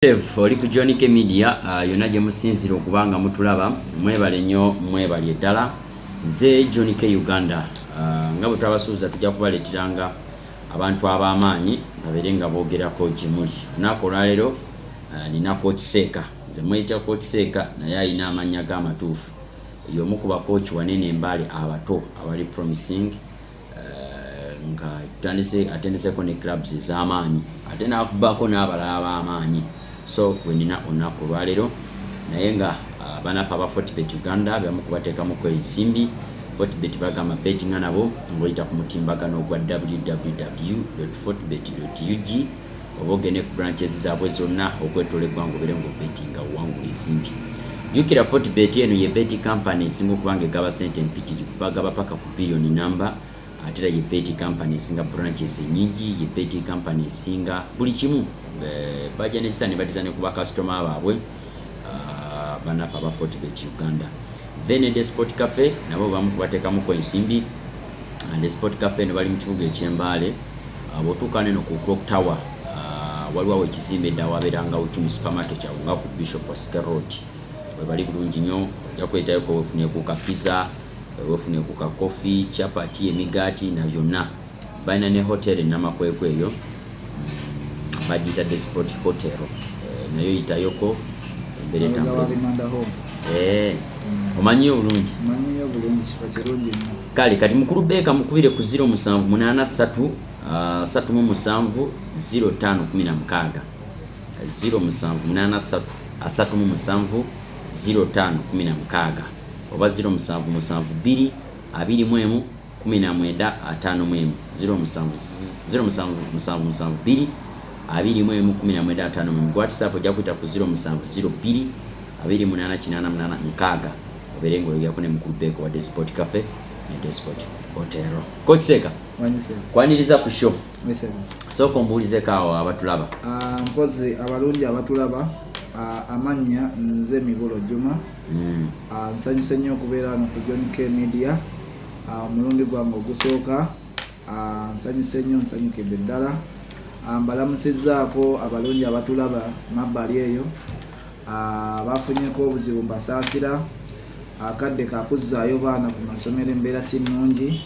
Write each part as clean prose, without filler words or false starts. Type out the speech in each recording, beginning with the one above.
Oli ku Johnny Media yonna gye musinzira okubanga mutulaba mwebale nnyo mwebale ddala nze Johnny Uganda nga bwe twabasuubiza tujja kubaleeteranga abantu ab'amaanyi babeere nga boogerako gye muli. Lunaku olwaleero nina Coach Seeka, nze mweyita Coach Seeka naye alina amannya g'amatuufu y'omu ku bakooki wanene Mbale abato abali promising nga atendeseko ne clubs ez'amaanyi ate n'akubako n'abalala b'amaanyi. So wenina olunaku olwaleero naye nga banaffe aba Fortbet Uganda byamu kubateekamuko ensimbi. Fortbet bagamba bettinga nabo ng'oyita ku mutimbagano ogwa www.fortbet.ug oba ogende ku branches zaabwe zonna okwetoola eggwanga obeere ng'obettinga owangula ensimbi. Jjukira Fortbet eno ye beti company esinga okubanga egaba ssente empitirivu, bagaba paka ku billion number. Ate ye beti company esinga branches nyingi, ye beti company esinga buli kimu bajja n'ekisa ne batiza ne ku bakasitoma baabwe banaffe aba Fortbet Uganda. Then the Sport Cafe nabo bamu kubateekamuko ensimbi. The Sport Cafe ne bali mu kibuga eky'Embale bw'otuuka neno ku Clock Tower waliwo awo ekizimbe edda wabeeranga Uchumi supermarket awo nga ku Bishop Wasike Road. Bwe bali bulungi nnyo, ojja kwetayoko weefunye ku ka pizza, weefunye ku ka coffee, chapati, emigaati na byonna. Balina ne hotel Namakwekwe eyo bagiyita The Sport Hotel, nayo yitayoko embere tambula. Omanyiyo bulungi? Manyiyo bulungi, kifa kirungi nnyo. Kale kati mukulu Beeka mukubire ku 078 337 0516 078 337 0516 oba 0772 21 1951 0772 21 WhatsApp ojja kuyita ku 0702 2888 obeere ng'oyogera ne mukulu Beeka wa The Sport Cafe ne The Sport Hotel. Coach Seeka, kwaniriza ku show. Sooka ombuulizeko awo abatulaba. Mpozi abalungi abatulaba, amannya nze Mibulo Juma. Nsanyuse nnyo okubeera wano ku Johnny Media omulundi gwange ogusooka. Nsanyuse nnyo, nsanyukidde ddala. Mbalamusizzaako abalungi abatulaba mabbali eyo bafunyeko obuzibu mbasaasira. Akadde kakuzzaayo baana ku masomero embeera si nnungi.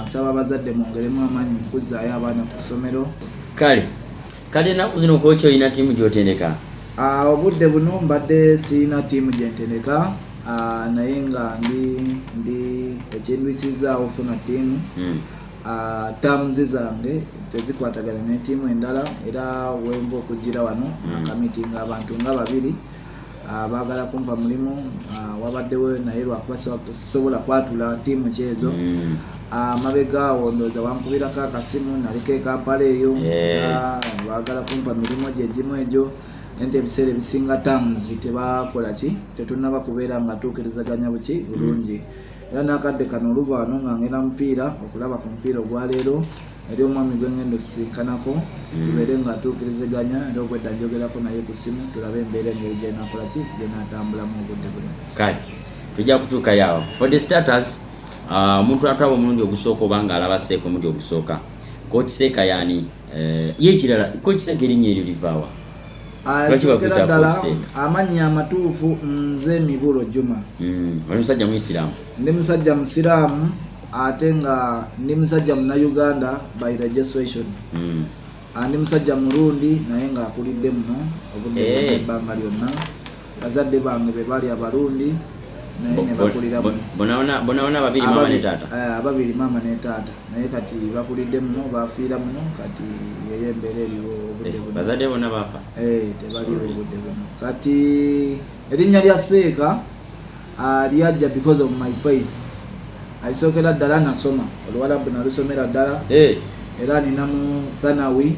Nsaba abazadde mwongeremu amaanyi mu kuzzaayo abaana ku ssomero. Kale ennaku zino kooki olina ttiimu gy'otendeka? Obudde buno mbadde sirina ttiimu gye ntendeka, naye nga ndi ekindwisizaawo ofuna ttiimu. Taamuzi zange tezikwatagana ne ttiimu endala, era wenva okugira wano akamitinga abantu nga babiri baagala kumpa mulimu. Wabaddewo naye lwakuba sisobola kwatula ttiimu kyezo. Mabega awo ndowooza wankubirako akasimu, naliko Kampala eyo baagala kumpa mirimu gye gimu egyo. Ente ebiseera ebisinga taamuzi tebakola ki, tetunnaba kubeera nga tuukirizaganya buki bulungi. Era n'akadde kano oluva wano nga ngenda mupiira okulaba ku mupiira ogwaleero eri omwami gwe ngenda okusisinkanako tubeere nga tuukirizaganya, era obwedda njogerako naye ku ssimu tulabe embeera engeri gyenakola ki gyenatambulamu obudde buno. Kale tujja kutuuka yawo. For the starters, omuntu atwaba omulundi ogusooka oba nga alaba Seeka omulundi ogusooka, Coach Seeka yaani ye ekirala Coach Seeka erinnya eryo livaawa? Sokera ddala amannya amatuufu nze Mibulo Juma. Oli musajja Muisiraamu? Ndi musajja Musiraamu ate nga ndi musajja Munnayuganda by registration. Ndi musajja Murundi naye nga akulidde muno obudde ebbanga lyonna. Bazadde bange be bali Abarundi naye ne bakulira muno. Bonaona babiri mama ne taata? Ababiri mama ne taata, naye kati bakulidde muno, bafiira muno, kati yeye embeera eriwo obudde buno. Bazadde bonna bafa? Tebaliwo obudde buno. Kati erinnya lya Seeka lyajja because of my faith. Aisookera ddala nasoma, Oluwarabu nalusomera ddala, era ninamu Thanawi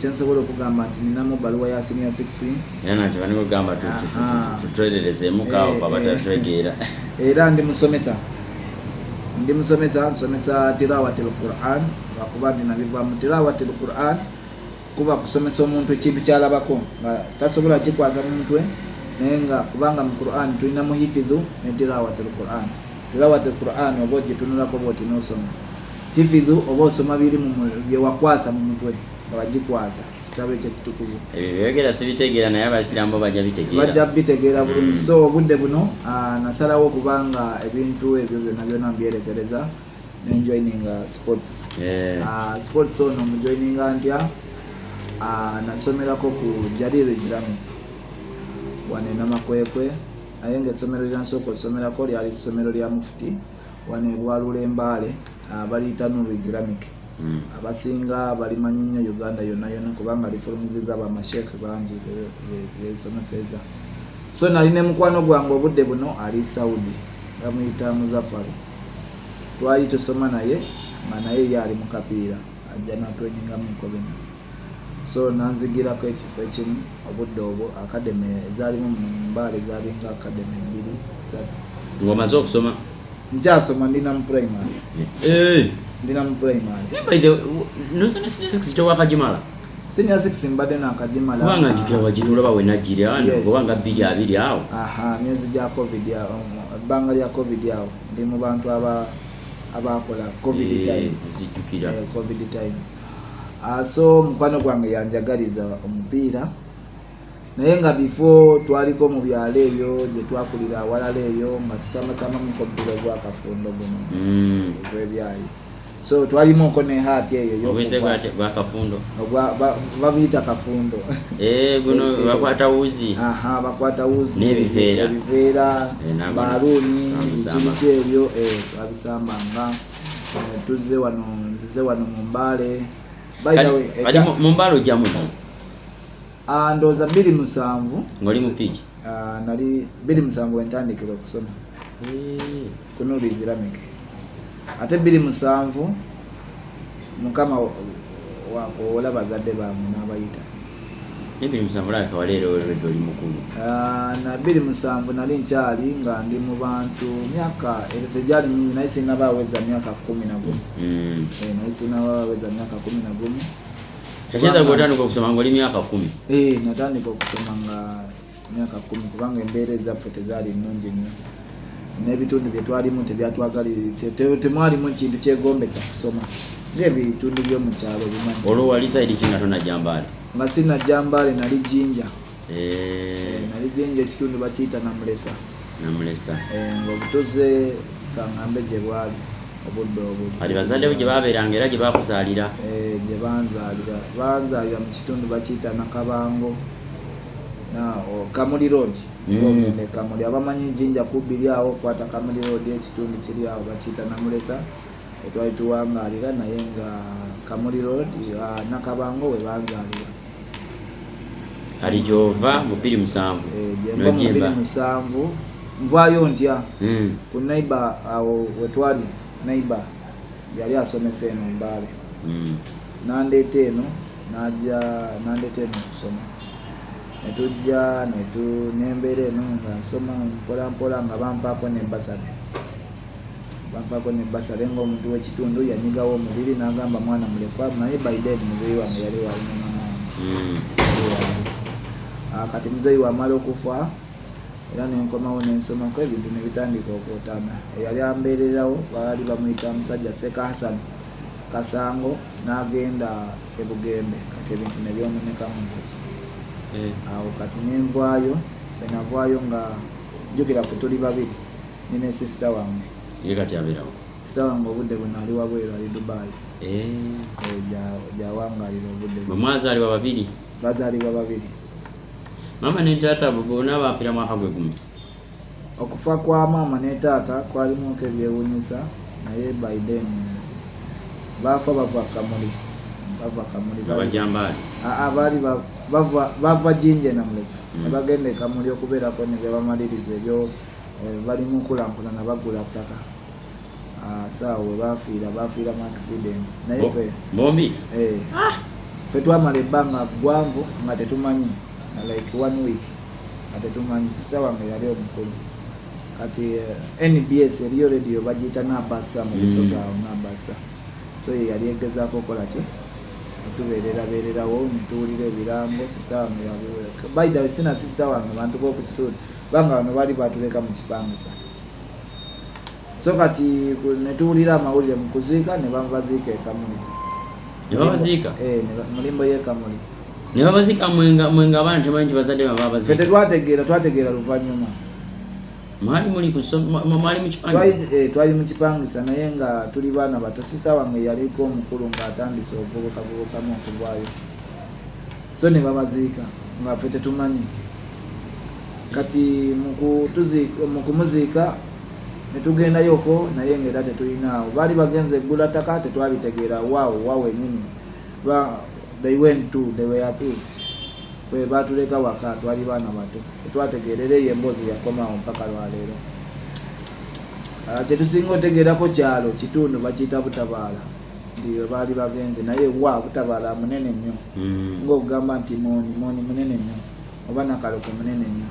kyensobola okugamba nti ninamu baluwa ya senior 6. Nakyo bani kugamba tutwererezeemuko awo abatategeera. Era ndi musomesa, nsomesa tilawatil Quran, lwakuba ndinabiva mu tilawatil Quran kuba kusomesa omuntu ekintu kyalabako nga tasobola kikwasa mu mutwe, naye nga kubanga mu Quran tulinamu hifidhu ne tilawatil Quran. Tilawatil Quran oba ogitunulako bw'oti n'osoma. Hifidhu oba osoma biri mu bye wakwasa mu mutwe nga bagikwasa. ekitabo ekitukuvu byogera sibitegeera naye abasiramu bajja bitegeera bulungi. So obudde buno nasalawo kubanga ebintu ebyo byonna mbyerekereza nenjoininga sports. Sports ono mujoininga ntya nasomerako ku Jalil Islamic wane Namakwekwe naye ng'essomero lyansooka okusomerako lyali ssomero lya Mufti wane Bwalula Mbale baliyita Nuru Islamic. Abasinga balimanyi nnyo Uganda yonna kubanga lifulumizizza bamasheekh bangi lyesomeseza. So nali ne mukwano gwange obudde buno ali Saudi bamuyita Muzaffari, twali tusoma naye nga naye ye ali mu kapiira ajja natweninga mu Kobina. So nanzigirako ekifo ekimu obudde obwo akademe ezaalimu mu Mbale zaalinga akademe 2-3. Ng'omaze okusoma? Nkyasoma ndina mu primary. Ndina mu primary. Nosana senior 6 tewakagimala? Senior 6 mbadde nakagimala. Kubanga njukira wagitulaba we najjira wano kubanga 2 awo. Myezi gya COVID awo, ebbanga lya COVID awo ndi mu bantu abakola COVID time. Zijjukira. COVID time. So mukwano gwange yanjagaliza omupiira naye nga before twaliko mu byalo eyo gye twakulira awalala eyo nga tusambasamba mu kompiro gwa kafundo guno gw'ebyayi. So twalimuko ne hati eyo gwa kafundo babiyita kafundo guno bakwata wuzi. Bakwata wuzi n'ebiveera baluni bikiniki ebyo twabisambanga. Nzize wano mu Mbale. Mu Mbale ojjamu ndowooza 2007 ng'oli mu piki? Nali 2007 wentandikira okusoma ku Nuru Islamic. Ate 2007 mukama wakowola bazadde bange n'abayita. 2007 olabika waleero olwedde oli mukulu. Na 2007 nali nkyali nga ndi mu bantu myaka era tegyali mingi naye sinabaweza myaka 11. Naye sinabaweza myaka 11. Kakyeza gw'otandika okusoma ng'oli myaka 10? Natandika okusoma nga myaka 10 kubanga embeera ezaffe tezaali nnungi nnyo n'ebitundu bye twalimu tebyatwagalira temwalimu kintu kyegombesa kusoma ng'ebitundu by'omu kyalo bimanyi. Olwo wali sayidi ki nga tonajja Mbale? Nga sinajja Mbale nali Jinja. Nali Jinja ekitundu bakiyita Namulesa. Ng'obutoze kangambe gye bwali obudde obwo. Kati bazadde bo gye baabeeranga era gye baakuzaalira? Gye banzaalira mu kitundu bakiyita Nakabango Kamuli Road. Ogende Kamuli abamanyi Jinja kubiri awo kwata Kamuli Road ekitundu kiri awo bakiyita Namulesa twali tuwangaalira naye nga Kamuli Road Nakabango we banzaalira. Kali gy'ova mu 2007? Mu 2007 nvaayo ntya ku neighbor awo wetwali neighbor yali asomesa eno Mbale. Nandeeta eno okusoma netujja nembeera eno nga nsoma mpolampola nga bampaako nebasale ng'omuntu w'ekitundu yanyigawo omubiri n'agamba mwana mulekwa naye by then muzeyi wange yali walinamamu. Kati muzeyi wamala okufa era nenkomawo nensomako ebintu nebitandika okwotana. Eyali ambeererawo baali bamuyita musajja Seeka Hassan Kasango n'agenda e Bugembe kati ebintu nebyomunekamuko. Awo kati nenavaayo nga jjukira ffe tuli babiri nine sisita wange. Ye kati abeerawo? Sisita wange obudde buno ali wabweru ali Dubai. Gyawangaalira obudde buno. Mwazaalibwa babiri? Bazaalibwa babiri. Mama ne taata bonna baafiira mwaka gwe gumu? Okufa kwa maama ne taata kwalimuko ebyewuunyisa naye by then baafa bava Kamuli. Bajja Mbale? Baali bava Jinja Namulesa ne bagenda e Kamuli okubeerako ne byebamaliriza ebyo balimu nkulankulana bagula ttaka. Saawa we baafiira mu accident naye ffe bombi ffe twamala ebbanga ggwanvu nga tetumanyi like 1 week nga tetumanyi. Sisita wange yali omukulu kati NBS eriyo radio bagiyita Nabasa mu bisoga awo Nabasa. So ye yali egezaako okukola ki tubeererawo netuwulira ebirambo. Sisita wange by the way sina sisita wange bantu b'okukitundu banga bano baali batuleka mu kipangisa. So kati netuwulira amawulire mu kuziika ne bamubaziika e Kamuli. Ne babaziika? Mulimbo y'e Kamuli. ne babazika mwenga abana temanyi bazadde babazika fete twategeera luvannyuma mwali muli kusoma mwali mu kipangisa twali mu kipangisa naye nga tuli baana bato sista wange yaliko omukulu ng'atandise ovubukavubukamu okuvaayo so ne babaziika nga ffe tetumanyi kati mu kumuziika ne tugendayoko naye ng'era tetulinaawo baali bagenze eggula ttaka tetwabitegeera waawo ennyini they went to they were to ffe baatuleka waka twali baana bato tetwategeerera eyo emboozi yakomawo mpaka lwaleero kyetusinga otegeerako kyalo kitundu bakiyita Butabaala ndiyo baali bagenze naye Butabaala munene nnyo ng'okugamba nti mooni munene nnyo oba Nakaloke munene nnyo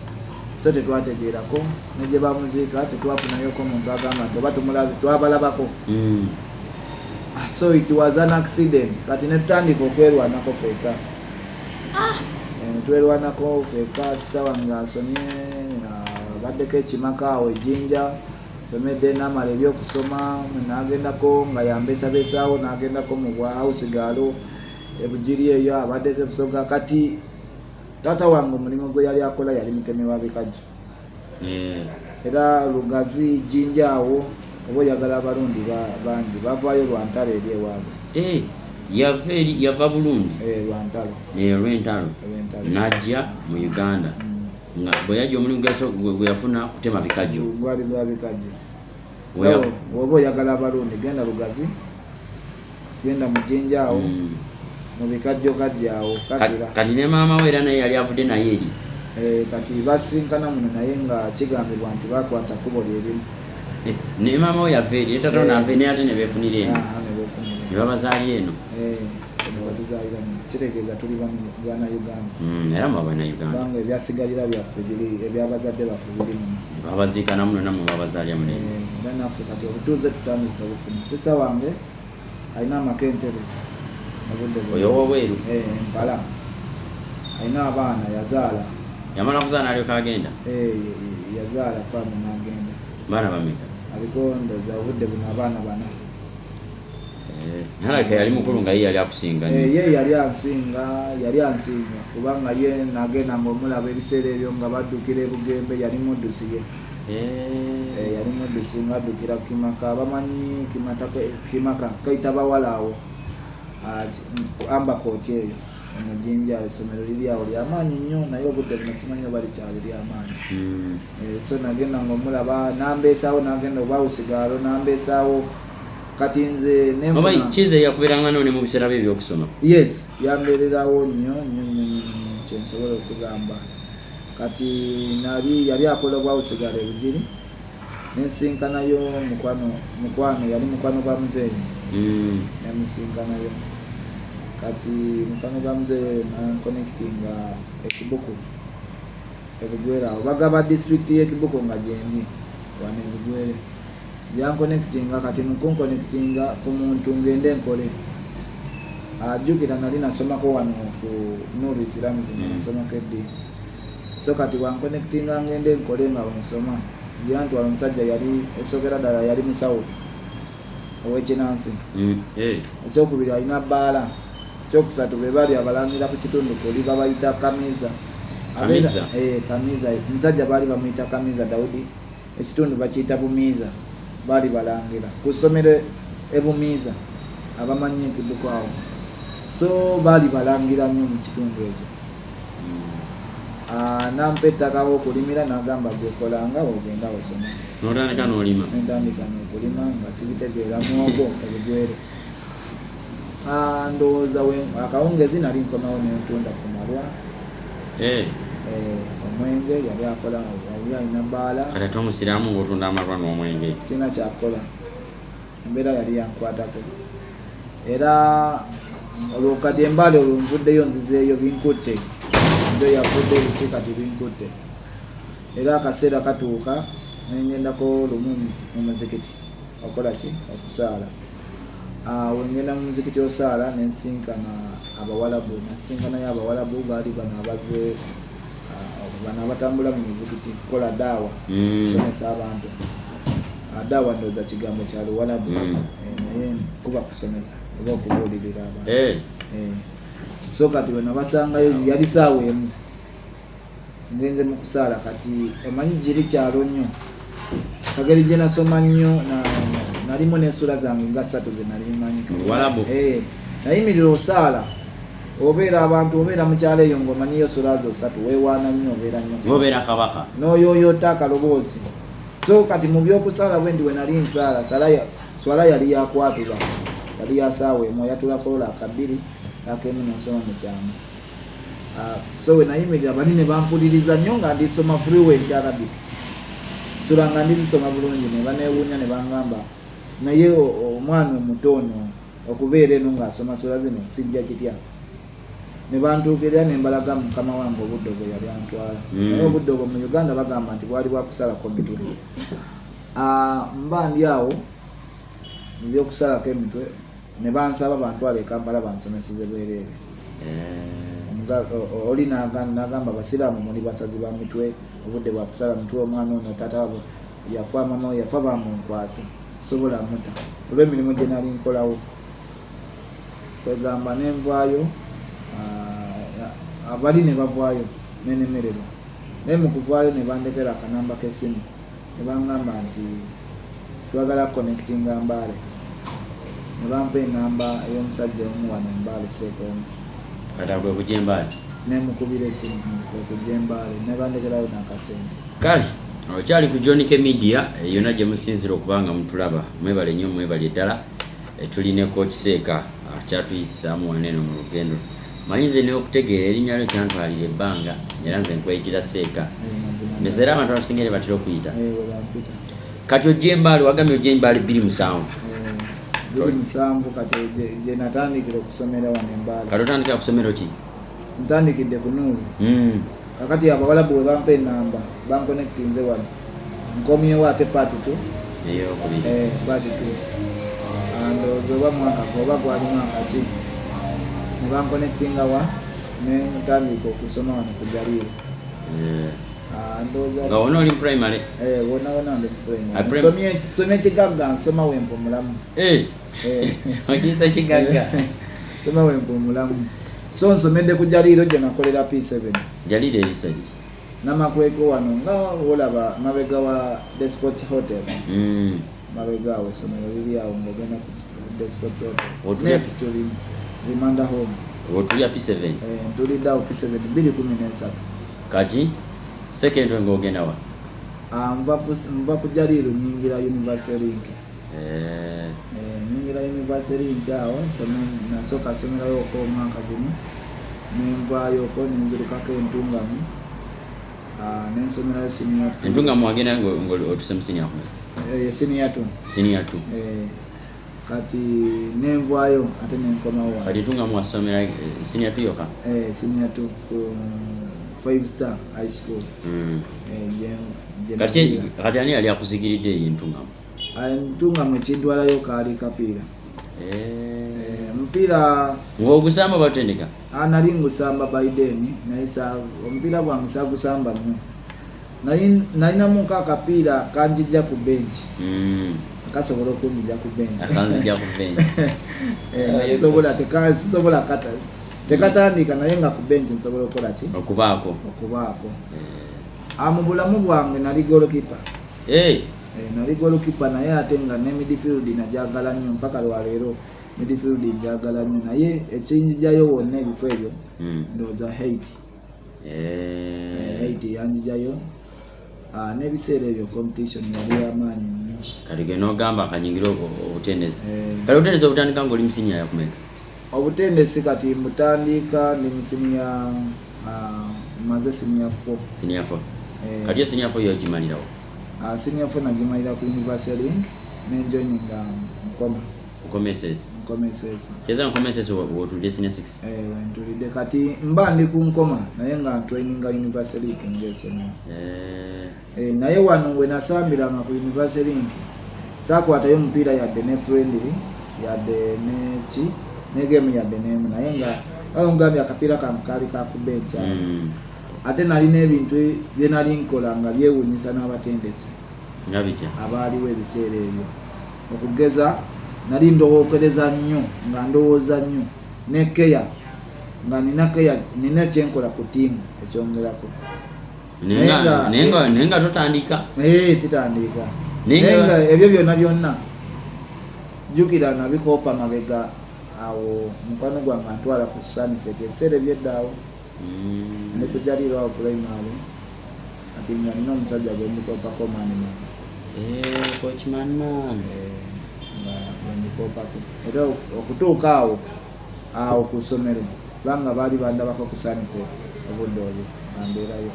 so tetwategeerako ne gye bamuziika tetwafunayoko omuntu agamba nti oba tumulabe twabalabako so it was an accident kati ne tutandika okwerwanako ffeka netwerwanako ffeka sawa nga asomye baddeko ekimaka awo ejjinja somedde n'amala ebyokusoma n'agendako nga yambeesabeesaawo n'agendako mu bwahausi gaalo ebugiri eyo abaddeko ebisoga kati taata wange omulimu gwe yali akola yali mutemi wa bikajjo era lugazi jjinja awo oba oyagala abalundi bangi bavaayo lwantalo eri ewaabwe yava Burundi lwantalo lw'entalo n'ajja mu Uganda nga bwe yajja omulimu gwe yafuna kutema bikajjo gwali gwa bikajjo oba oyagala abalundi genda lugazi genda mu jjinja awo mu bikajjo kajjaawo kati ne maama we era naye yali avudde naye eri kati basinkana muno naye nga kigambibwa nti bakwata kkubo lyerimu ne maama we yava eri etata naave naye ate ne beefunira eno ne babazaali eno batuzaalira kitegeeza tuli bana Uganda era mu bana Uganda kubanga ebyasigalira byaffe biri ebyabazadde baffe biri muno babaziika namuno nammwe babazaalya muno era naffe kati obutuuze tutandisa obufuna sista wange alina amakentebe oyo wabweru Mpala alina abaana yazaala yamala kuzaala alyoka agenda yazaala faana n'agenda baana bameka aliko ndoza obudde buno abaana bana nalaka yali mukulu nga ye yali akusinga ye yali ansinga kubanga ye nagenda ng'omulaba ebiseera ebyo nga baddukira ebugembe yali muddusi ye yali muddusi nga addukira kimaka bamanyi kimaka kaita bawala awo ambakooti eyo omujinja essomero liri awo lyamaanyi nnyo naye obudde buno simanyi oba likyali lyamaanyi so nagenda ng'omulaba nambeesaawo nagenda oba usigaalo nambeesaawo kati nze nenfuna kize yakubeeranga none mu biseera bye ebyokusoma yes yambeererawo nnyo kyensobola okugamba kati yali akola obwa usigaalo ebugiri nensinkanayo mukwano yali mukwano gwa muzeeyi yamusinkanayo kati mukwano gwa muzeeyi nanconnectinga ekibuku ebugwere awo bagaba district y'ekibuku nga gyendi wane ebugwere yanconnectinga kati mukunconnectinga ku muntu ngende enkole ajjukira nali nasomako wano ku Nuru Islamic nasomako eddiini so kati wanconnectinga ngende enkole nga wensoma yantwala omusajja yali esokera ddala yali musawo ow'ekinansi ekyokubiri alina bbaala ekyokusatu be baali abalangira ku kitundu kuli babayita kamiza omusajja baali bamuyita Kamiza Daudi ekitundu bakiyita Bumiiza baali balangira ku ssomero ebumiiza abamanyi ekibuku awo so baali balangira nnyo mu kitundu ekyo nampa ettaka w'okulimira n'agamba gwekolanga ogenda osoma n'otandika n'olima n'entandika n'okulima nga sibitegeera muogo ebigwere ndowooza akawungezi nali nkomawo n'entunda ku malwa omwenge yali akola yali alina bbaala kati ate omusiraamu ng'otunda amalwa n'omwenge sina kyakola embeera yali yankwatako era olwokati Mbale olwonvuddeyo nzizeeyo binkutte nzo yavudde ebiti kati binkutte era akaseera katuuka nengendako lumu mu muzikiti okola ki okusaala wengenda mu muzikiti osaala nensinkana abawalabu nasinkanayo abawalabu baali bano abaze bano abatambula mu muzikiti kukola daawa kusomesa abantu daawa ndowooza kigambo kya luwalabu naye kuba kusomesa oba okubuulirira abantu so kati we nabasangayo yali saawa emu ngenze mu kusaala kati emanyi giri kyalo nnyo kageri gye nasoma nnyo nalimu n'ensula zange nga 3 ze nali manyi nayimirira osaala obeera abantu obeera mu kyalo eyo ng'omanyiyo sula zo 3 weewaana nnyo obeera nnyo ng'obeera kabaka n'oyooyoota akaloboozi so kati mu by'okusaala bwe ndi we nali nsaala swala yali yakwatula yali yasaawa emu yatulakoola akabiri akemu nosoma mu kyama so we nayimirira bali ne bampuliriza nnyo nga ndisoma fluent Arabic sula nga ndizisoma bulungi ne baneewuunya ne bangamba naye omwana omutono okubeera eno ng'asoma sula zino sijja kitya ne bantuukirira ne mbalaga mukama wange obudde bwe yali antwala naye obudde obwo mu Uganda bagamba nti bwali bwakusalako emitwe mba ndi awo mu by'okusalako emitwe ne bansaba bantwala e Kampala bansomeseze bwereere oli n'agamba abasiraamu muli basazi ba mitwe obudde bwakusala mitwe omwana ono tata wabo yafa mama we yafa bamunkwasa sobola muta olw'emirimu gye nali nkolawo kwegamba nenvaayo abali ne bavaayo nenemererwa naye mu kuvaayo ne bandekera akanamba k'essimu ne bangamba nti twagala connectinga Mbale ne bampa enamba ey'omusajja omu wano Mbale Seeka kata gwe kujja Mbale nemukubira esimu kujja Mbale ne bandekerayo n'akasente kale okyali ku Johnike Media yonna gye musinzira okubanga mutulaba mwebale nnyo mwebale ddala tuline Coach Seeka akyatuyisaamu waneeno mu lugendo manyize n'okutegeera erinnya lyo kyantwalira ebbanga era nze nkweyitira Seeka mesera abantu abasingere batera okuyita kati ojja Mbale wagambye ojja Mbale 27 kati gye natandikira okusomera wano Mbale kati otandikira kusomero ki ntandikidde ku Nuuru kakati abawalabu bwe bampa enamba bankonectinze wano nkomyewo ate part 2 part 2 oba mwaka oba gwali mwaka ki ne bankonectinga wa ne ntandika okusoma wano ku Jalilo nga wona oli primary wona ndi primary nsomye ekigagga nsoma wempo mulamu okiyisa kigagga nsoma wempo mulamu so nsomedde ku Jalilo gye nakolera P7 Jalilo erisali namakweko wano nga olaba mabega wa The Sports Hotel mabega awo essomero liri awo ng'ogenda ku The Sports Hotel next to Rimanda Home otulya P7 ntulidde awo P7 213 kati secondary ng'ogenda wa nva ku Jalilo nyingira University Link nyingira University Link awo nasooka somerayo oko omwaka gumu nenvaayoko nenzirukako Entungamu nensomerayo senior 2 Entungamu wagenda ng'otuse mu senior 2 senior 2 kati nenvaayo ate nenkomawo kati Entungamu wasomera senior 2 yoka senior 2 ku 5 Star High School kati ani yali akuzikiridde Entungamu Entungamu ekintwalayo kaali kapiira omupiira ng'ogusamba batendeka nali ngusamba Biden naye omupiira gwange saagusamba nnyo nalinamuko akapiira kanjijja ku benchi kasobola okunjija ku benchi sisobola kata tekatandika naye nga ku benchi nsobola okukola ki okubaako mu bulamu bwange nali golokipa nali golokipa naye ate nga ne midfield najagala nnyo mpaka lwaleero midfield njagala nnyo naye ekinjijayo wonna ebifo ebyo ndowooza hate yanjijayo n'ebiseera ebyo competition yali yamaanyi nnyo kati ge n'ogamba akanyingira obutendesi kati obutendesi obutandika ng'oli musinia yakumeka obutendesi kati mbutandika ndi musinia maze senior 4 kati yo senior 4 yogimalirawo senior 4 nagimalira ku University Link nenjoininga Nkoma Keza nkomesesi wotulidde senior 6 wentulidde kati mba ndi ku Nkoma naye nga traininga University Link ngesomero naye wano we nasambiranga ku University Link saakwatayo omupiira yadde ne friendly yadde neki ne game yadde nemu naye nga ngambye akapiira kankali kakubencha ate nalina ebintu bye nali nkola nga byewuunyisa n'abatendesi abaaliwo ebiseera ebyo okugeza nali ndowookereza nnyo nga ndowooza nnyo ne keya nga nina kyenkola ku tiimu ekyongerako nenga totandika sitandika nenga ebyo byonna jjukira nabikoopa mabega awo mukwano gwange antwala ku Sonset ebiseera ebyeddaawo ne kujalirwa awo primary ati nga nina omusajja gwe mukopako manman coach manman nga bwemukopako era okutuuka awo ku ssomero kubanga baali bandabako ku Sonset obudde obwo bambeerayo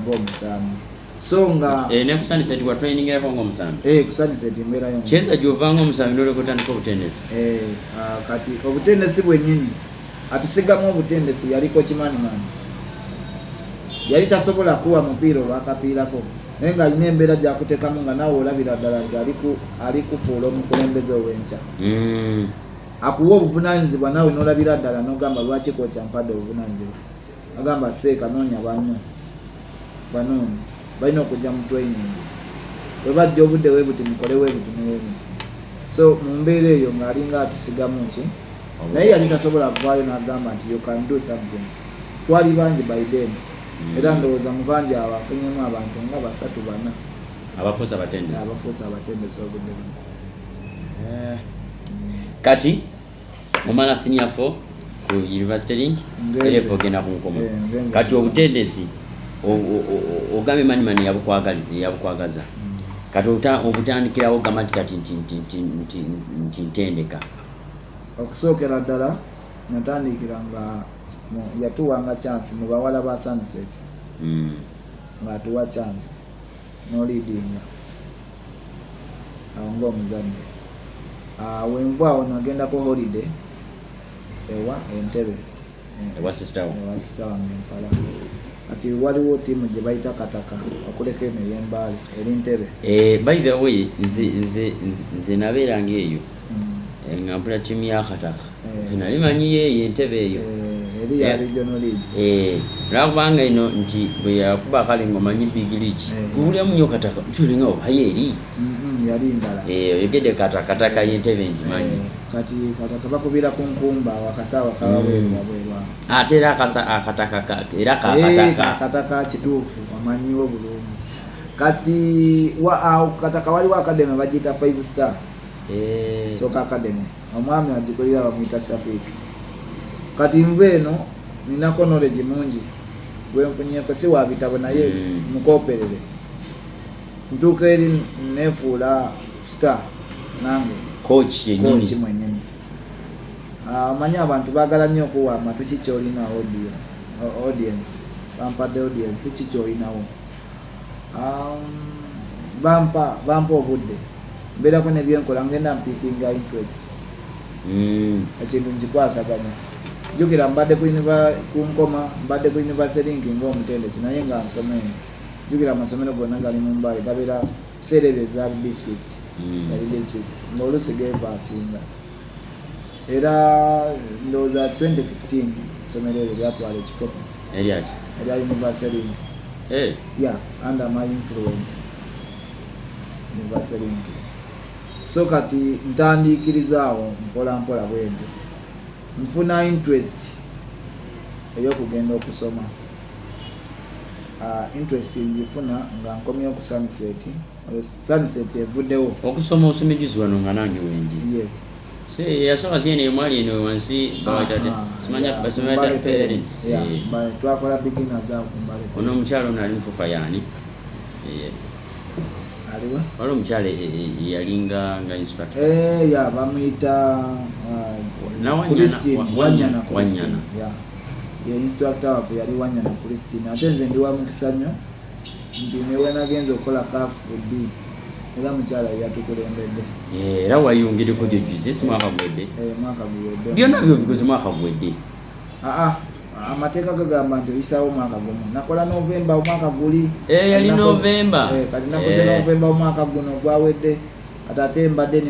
ng'omusambi so nga ne ku Sonset wa training yako ng'omusambi ku Sonset mbeerayo kyeza gyovanga omusambi n'oleka otandika obutendesi kati obutendesi bwennyini atusigamu obutendesi yaliko kimanimani yali tasobola kuwa mupiira olwakapiirako naye nga alina embeera gyakutekamu nga naawe olabira ddala nti ali kufuula omukulembeze ow'enkya akuwa obuvunaanyizibwa naawe n'olabira ddala n'ogamba lwaki kookya mpadde obuvunaanyizibwa agamba Seeka noonya banoonyi balina okujja mu training bwe bajja obudde weebuti mukole weebuti ne weebuti so mu mbeera eyo ng'alinga atusigamu ki naye yali tasobola kuvaayo n'agamba nti you can do something twali bangi by then era ndowooza mu bangi abo afunyemu abantu nga 3-4 abafuusa abatendesi obudde kati mumala senior 4 ku university link elepo genda ku nkomo kati obutendesi ogambye manimani yabukwagaza kati obutandikirawo gamba nti kati nti ntendeka okusookera ddala natandikira nga yatuwanga chance mu bawala ba Sonset ng'atuwa chance n'oliidinga awo ng'omuzadde wenva awo nagendako holiday ewa Entebbe ewa sister wange Mpala kati waliwo tiimu gye bayita Kataka okuleka eno ey'Embale eri Entebbe by the way nze nabeeranga eyo nga mpula tiimu ya Kataka nali manyiyo eyo Entebbe eyo eri ya regional league lwakubanga ino nti bwe yakuba kale ng'omanyi big league kuwuliramu nnyo Kataka ntulinga obayo eri yali ndala oyogedde Kataka y'Entebbe ngimanyi kati Kataka bakubira ku nkumba wakasaawa kawaweerwabwerwa ate era akataka era Kataka kituufu wamanyiwo bulungi kati Kataka waliwo academy bagiyita 5 star Soka Academy omwami agikulira bamuyita Shafik kati nve eno ninako knowledge mungi gwenfunyeko si wa bitabo naye mukooperere ntuuka eri nefuula star nange coach mwenyini manyi abantu baagala nnyo okuwa amatu kikyolina audience bampadde audience kikyolinawo bampa obudde mbeerako nebyenkola ngenda mpiikinga interest ekintu nkikwasaganya jjukira mbadde ku nkoma mbadde ku university link ng'omutendesi naye nga nsomero jjukira amasomero gonna gali mu Mbale gabeera biseera ebyo zaali district ng'oluusi geepaasinga era ndowooza 2015 essomero eryo lyatwala ekikopo erya university link under my influence university link so kati ntandiikirizaawo mpola bwebyo nfuna interest ey'okugenda okusoma interest ngifuna nga nkomyewo ku Sonset evuddewo okusoma osomejjuzi wano nga nange wendi yes yasoma siene emwali eno wansi bawatate simanya basomera parents twakola beginners awo ku Mbale ono omukyalo ono ali mufufa yaani aliwa waliwo omukyalo yalinga nga instructor bamuyita Wanyana ye instructor waffe yali Wanyana Christine ate nze ndi wa mukisa nnyo nti newe nagenza okukola CAF-D era mukyala yatukulembedde era wayungireko gyojuzi si mwaka guwedde mwaka guwedde byonna byo bikoze mwaka guwedde amateeka gagamba nti oyisaawo omwaka gumu nakola Novemba omwaka guli yali Novemba kati nakoze Novemba omwaka guno gwawedde ate mbadde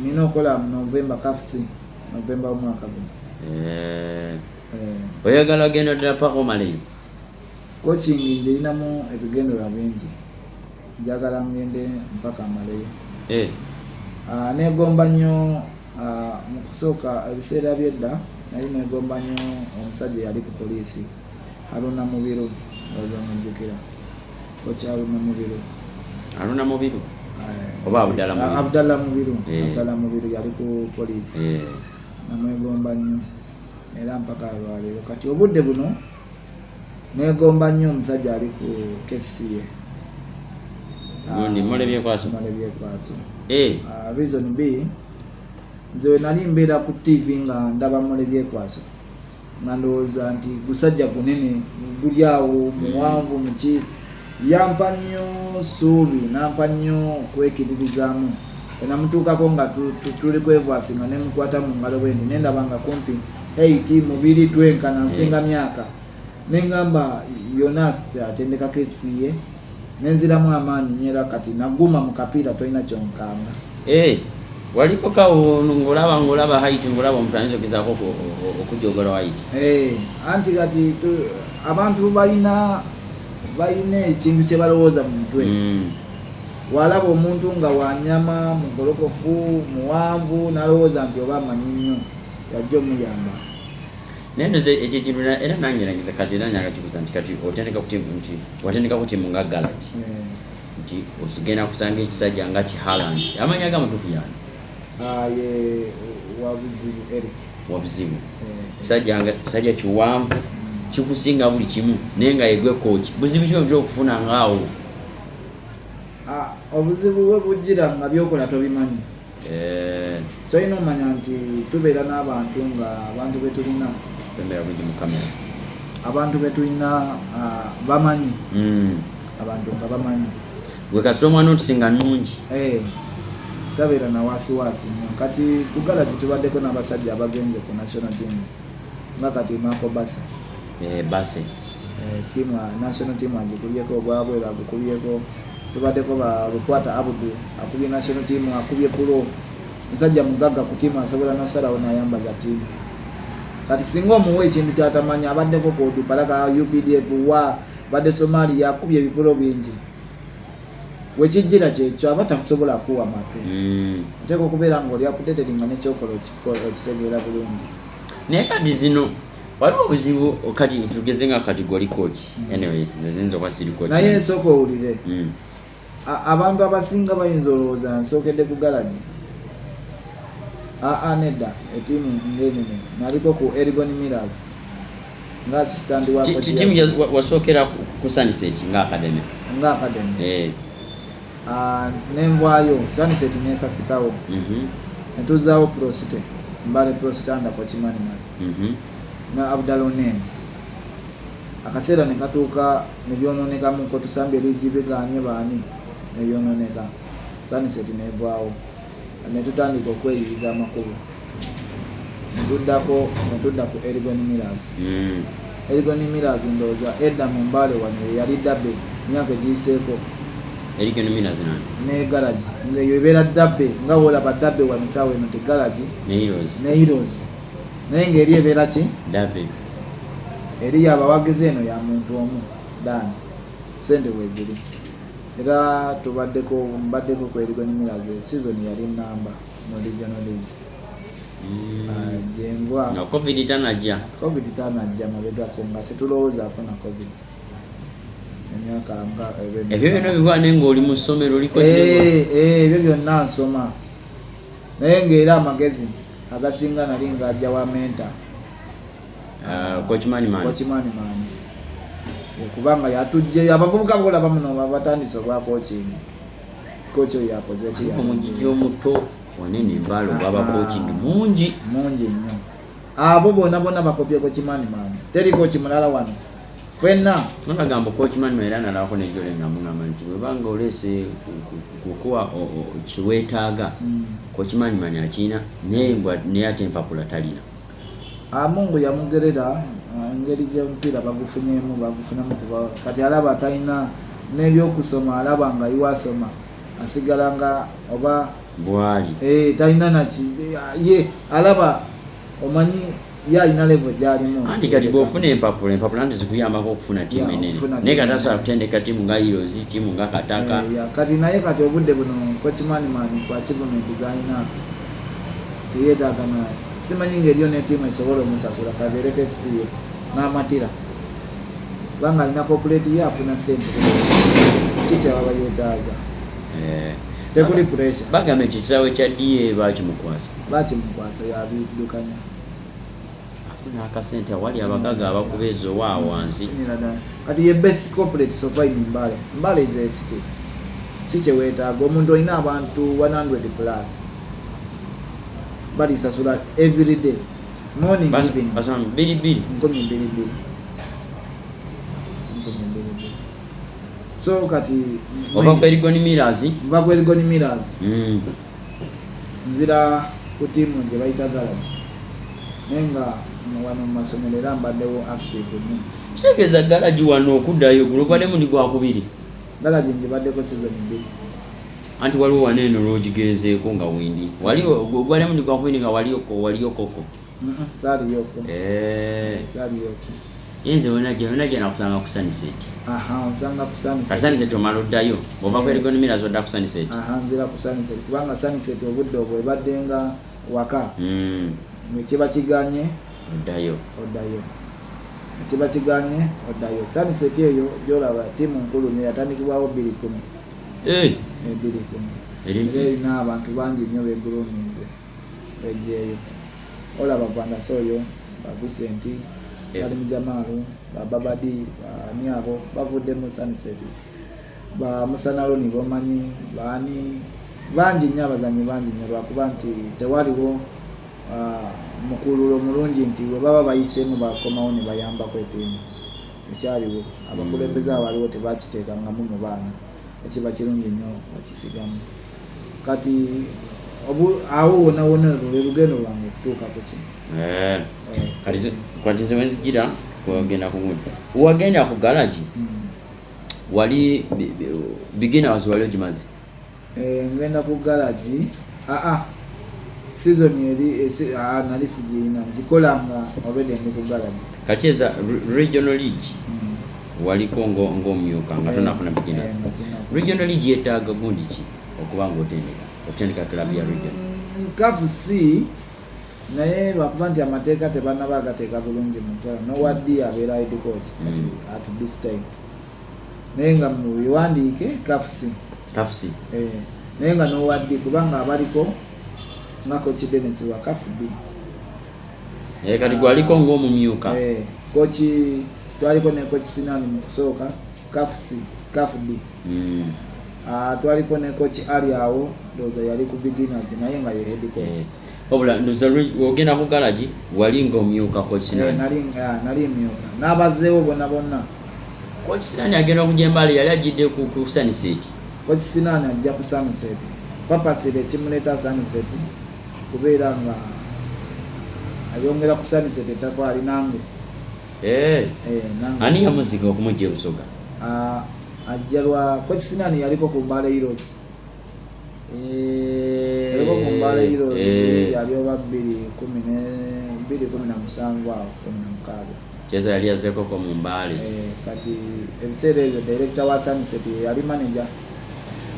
nina okola Novemba CAF-C Novemba omwaka guno oyagala genda ddala paka omaleyo coaching nje erinamu ebigendera bingi njagala ngende mpaka amaleyo negomba nnyo mu kusooka ebiseera byedda naye negomba nnyo omusajja yali ku poliisi Haruna Mubiru ozamujjukira kocha Haruna Mubiru oba Abdallah Mubiru yali ku poliisi namwegomba nnyo era mpaka lwaleero kati obudde buno negomba nnyo omusajja ali ku kesi ye Mole byekwaso reason B nze nali mbeera ku TV nga ndaba Mole byekwaso nga ndowooza nti gusajja gunene guli awo muwanvu muki yampa nnyo suubi nampa nnyo kwekiririzaamu enamutuukako nga tuli kwevwasi nga nemukwata mu ngalo bwendi nendaba nga kumpi 8 mubiri twenkana nsinga myaka nengamba yonna atendekako esi ye nenziramu amaanyi nyera kati naguma mu kapiira tolina kyonkanga waliko kawo ngolaba height ngolaba omuntu ayinza okugezaako okujogera height anti kati abantu balina ekintu kye balowooza mu mutwe walaba omuntu nga wanyama mugolokofu muwanvu nalowooza nti oba amanyi nnyo yajja omuyamba nendoze ekyo kintu era nange kati era nyaga kikuza nti kati watendeka ku timu nga Garage nti osigenda kusanga ekisajja nga Haaland amanya ga mutufu yani ye wabuzibu kisajja kiwanvu kikusinga buli kimu naye nga yegwe coach buzibu kyo byokufuna ngaawo obuzibu bwe bujjira nga byokola tobimanyi so ino omanya nti tubeera n'abantu nga abantu betulina sembera buji mu kamera abantu betulina bamanyi abantu nga bamanyi gwe kasita omwana otusinga nnungi tabeera na wasiwasi nnyo kati ku Garage tubaddeko n'abasajja abagenze ku national team nga kati Marco Basa timu national team agikubyeko obwabwera agukubyeko tubaddeko Lukwata Abudu akubye national team akubye pulo musajja mugagga ku timu asobola nasalawo nayambaza timu kati singa omuwa ekintu kyatamanya abaddeko kodu palaka UPDF wa badde Somalia akubye ebipulo bingi wekijjira kyekyo aba takusobola kuwa matu nteeka okubeera nga oli updated nga nekyokola okitegeera bulungi naye kati zino waliwo obuzibu kati tugeze nga kategori coach anyway nzinza okuba siri coach naye esooka owulire abantu abasinga bayinza olowooza nsookedde ku Garage nedda etiimu ngenene naliko ku Erigon Millers nga assistant wa coach tiimu wasookera ku Sonset nga academy nenvaayo Sonset nesasikawo netuzaawo Prosite Mbale Prosite anda coach Manimani na Abdalonen akaseera nekatuuka nebyononekamu ko tusambye ligi biganye baani nebyononeka Sonset nevaawo netutandika okweyiriza amakulu netudda ku Erigon Millers Erigon Millers ndowooza edda mu Mbale wano yali dabbe myaka egiyiseeko Erigon Millers ne Garage ngeyo ebeera dabbe nga woolaba dabbe wano saawa eno te Garage ne Heroes naye ng'eri ebeera ki dabbe eri abawagizi eno ya muntu omu Dani sente weziri era mbaddeko ku Erigon Millers season yali namba mu regional league jenvwa na covid tanajja mabegako nga tetulowoozaako na covid emyaka nga ebyo byonna bigwane ng'oli mu ssomero liko ebyo byonna nsoma naye ng'era amagezi agasinga nali ng'ajja wa menta coach Manimani kubanga yatujje abavubuka bolaba muno babatandise obwa coaching coach oyo yakoze omujiji omuto wanene Mbale baba coaching mungi nnyo abo bonna bakopye coach Manimani teri coach mulala wano fenna nagamba coach Manimani era nalako nejole nga mungamba nti webanga olese kukuwa kiwetaaga coach Manimani akina naye ate empapula talina Mungu yamugerera engeri gy'omupiira bagufunamu kuba kati alaba talina n'ebyokusoma alaba nga iwasoma asigala nga oba bwali talina naki ye alaba omanyi yalina level gyalimu anti kati bw'ofuna empapula nti zikuyambako okufuna tiimu enene naye kati asobola kutendeka tiimu nga Heroes tiimu nga Kataka kati naye obudde buno coach Manimani ku achievement zalina teyeetaaga na simanyi ngeri ne tiimu esobola omusasula kabeereko essiyo n'amatira kubanga alina corporate ye afuna ssente kikyaba yeetaaga tekuli pressure bagamba ekyo kisaawe kya DA bakimukwasa yabiddukanya afuna akasente awali abagaga abakuba ezo wa wansi kati ye best corporate so far in Mbale is a city kikyeweetaaga omuntu olina abantu 100 plus balisasula every day morning evening basama 22 so kati ova kw'erigoni Millers nzira ku tiimu gye bayita Garage naye nga wano mu masomero era mbaddewo active nnyo kitegeeza Garage wano okuddayo guno gwaddemu ni gwakubiri Garage nje baddeko season 2 anti waliwo wano eno lwogigenzeeko nga wendi gwaddemu ni gwakubiri nga waliyokoko saaliyoko yenze wena gye nakusanga ku Sonset onsanga ku Sonset omala oddayo ova kw'erigoni Millers odda ku Sonset nzira ku Sonset kubanga Sonset obudde obwo ebadde nga waka kiba kiganye oddayo kiba kiganye oddayo Sonset eyo gyolaba tiimu nkulu nyo yatandikibwawo 2010 erina abantu bangi nnyo begulumize ejjeeyo olaba Vandasoyo ba Vincent Salim Jamalu bababadi ni abo bavudde mu Sonset ba Musanaloni bomanyi bani bangi nnyo abazanyi bangi nnyo lwakuba nti tewaliwo mukululo mulungi nti we baba bayiseemu bakomawo ne bayambako etiimu ekyaliwo abakulembeze abaliwo tebakiteekangamu mu baana ekiba kirungi nnyo bakisigamu kati awo wona lugendo lwange okutuuka ku kino kati nze wenzijira kwagenda kumudda wagenda ku Garage wali beginners wali ogimaze ngenda ku Garage season eri nali sigirina ngikolanga already ndi ku Garage kati eza regional league waliko ng'omyuka nga tonafuna beginner regional league yeetaaga gundi ki okuba ng'otendeka club ya region kafusi naye lwakuba nti amateeka tebannaba agateeka bulungi mu nkola nowaddi abeera head coach at this time naye nga mubiwandiike kafusi naye nga nowaddi kubanga abaliko nga coach Dennis wa kafubi kati gwaliko ng'omumyuka kochi twaliko ne coach Sinani mu kusooka kafubi twaliko ne coach Ali awo ndoza yali ku beginners naye nga ye head coach obula ndoza ogenda ku Garage wali ng'omyuka coach Sinani nali myuka n'abazeewo bonna coach Sinani agenda okujja Mbale yali ajjidde ku Sonset coach Sinani ajja ku Sonset papasire ekimuleeta Sonset kubeera nga ayongera ku Sonset etafaali nange ani yamuziga okumujja e Busoga ajja lwa coach Sinani yaliko ku Mbale Heroes yaliko ku Mbale Heroes yali oba 2017 awo 16 kyeza yali azeeko ko mu Mbale kati ebiseera ebyo director wa Sonset yali manager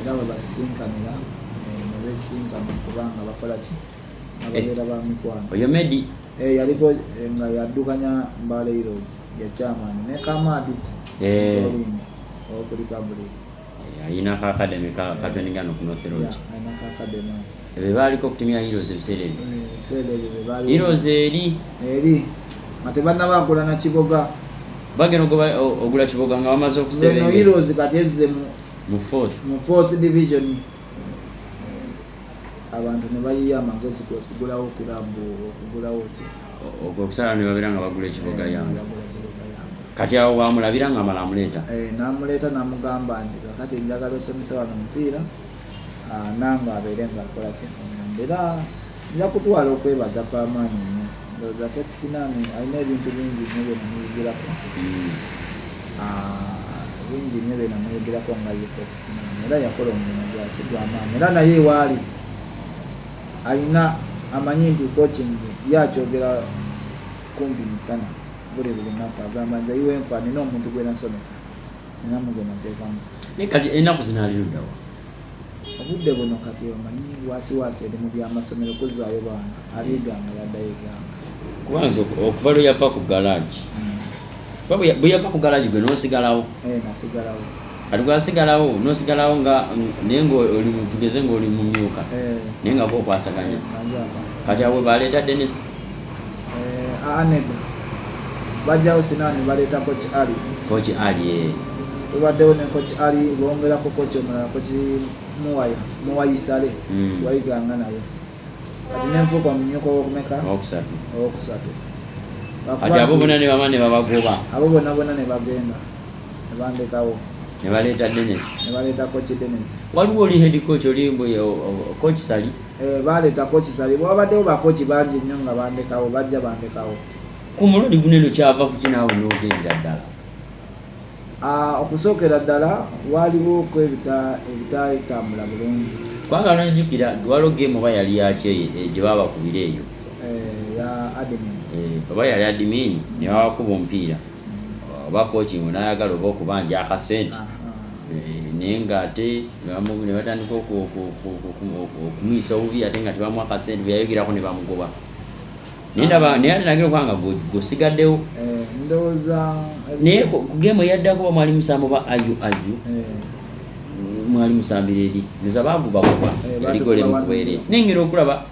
era babasinkanira ne besinkana kubanga bakola ki ababeera ba mikwano oyo Medi yaliko nga yaddukanya Mbale Heroes ya chairman ne Kamadi Solini oku Republic ayina ka academy katweningano ku North Road ayina ka academy ebe baliko kutumia Heroes ebiseera ebyo bali Heroes eri ate banna bakola na Kiboga bageno ogula Kiboga nga bamaze okusebera Heroes kati ezze mu fourth division abantu ne bayiya amagezi kugulawo kilabu okugulawo okusala ne babeera nga bagula Kiboga yange kati awo bamulabira nga amala amuleeta n'amuleeta n'amugamba nti kakati njagala osomesa wano omupiira nange abeere nga akola era nja kutwala okwebaza kw'amaanyi nnyo ndowooza ko Sinani alina ebintu bingi nnyo bye namuyigirako bingi nnyo bye namuyigirako nga ye Coach Sinani era yakola omulimu gwakigw'amaanyi era naye waali alina amanyi nti coaching yakyogera kumpi misana buli lunaku agamba nze iwe nfa nina omuntu gwe nasomesa nina mugwe nateekamu naye kati ennaku zino ali luddawa obudde buno kati omanyi wasiwasi eri mu byamasomero kuzzaayo baana aliiganga yaddayiganga kubanza okuva lwe yava ku garage bwe yava ku garage gwe n'osigalawo nasigalawo kati gwasigalawo n'osigalawo nga naye ng'oli tugeze ng'oli mu myuka naye nga kookwasaganya kati abwe baleeta Dennis nedda bajjawo sinaani baleeta Coach Ali tubaddewo ne Coach Ali bongerako Coach omulala Coach Muwayisale wayiganga naye kati nenfuuka omumyuka owokumeka owokusatu kati abo bonna ne bama ne babagoba abo bonna ne bagenda ne bandekawo ne baleeta Dennis Coach Dennis waliwo oli head coach oli Coach Sali baleeta Coach Sali bwabaddewo bakochi bangi nnyo nga bandekawo bajja bandekawo ku mulundi guneno kyava ku kinaawo n'ogendera ddala okusookera ddala waliwo ebitalitambula bulungi kubanga nojjukira waliwo game oba yali yaki gye babakubira eyo ya admin oba yali admin ne babakuba omupiira oba coaching n'ayagala oba okubanja akasente naye ng'ate ne batandika okumuyisa obubi ate nga tebamuwa akasente bweyayogerako ne bamugoba naye ate nagira okubanga gosigaddewo ndowooza naye ku game eyaddako ba mwali musambo ba ayu mwali musambira eri neza bagubakuba yaligole mukubeere nengera okulaba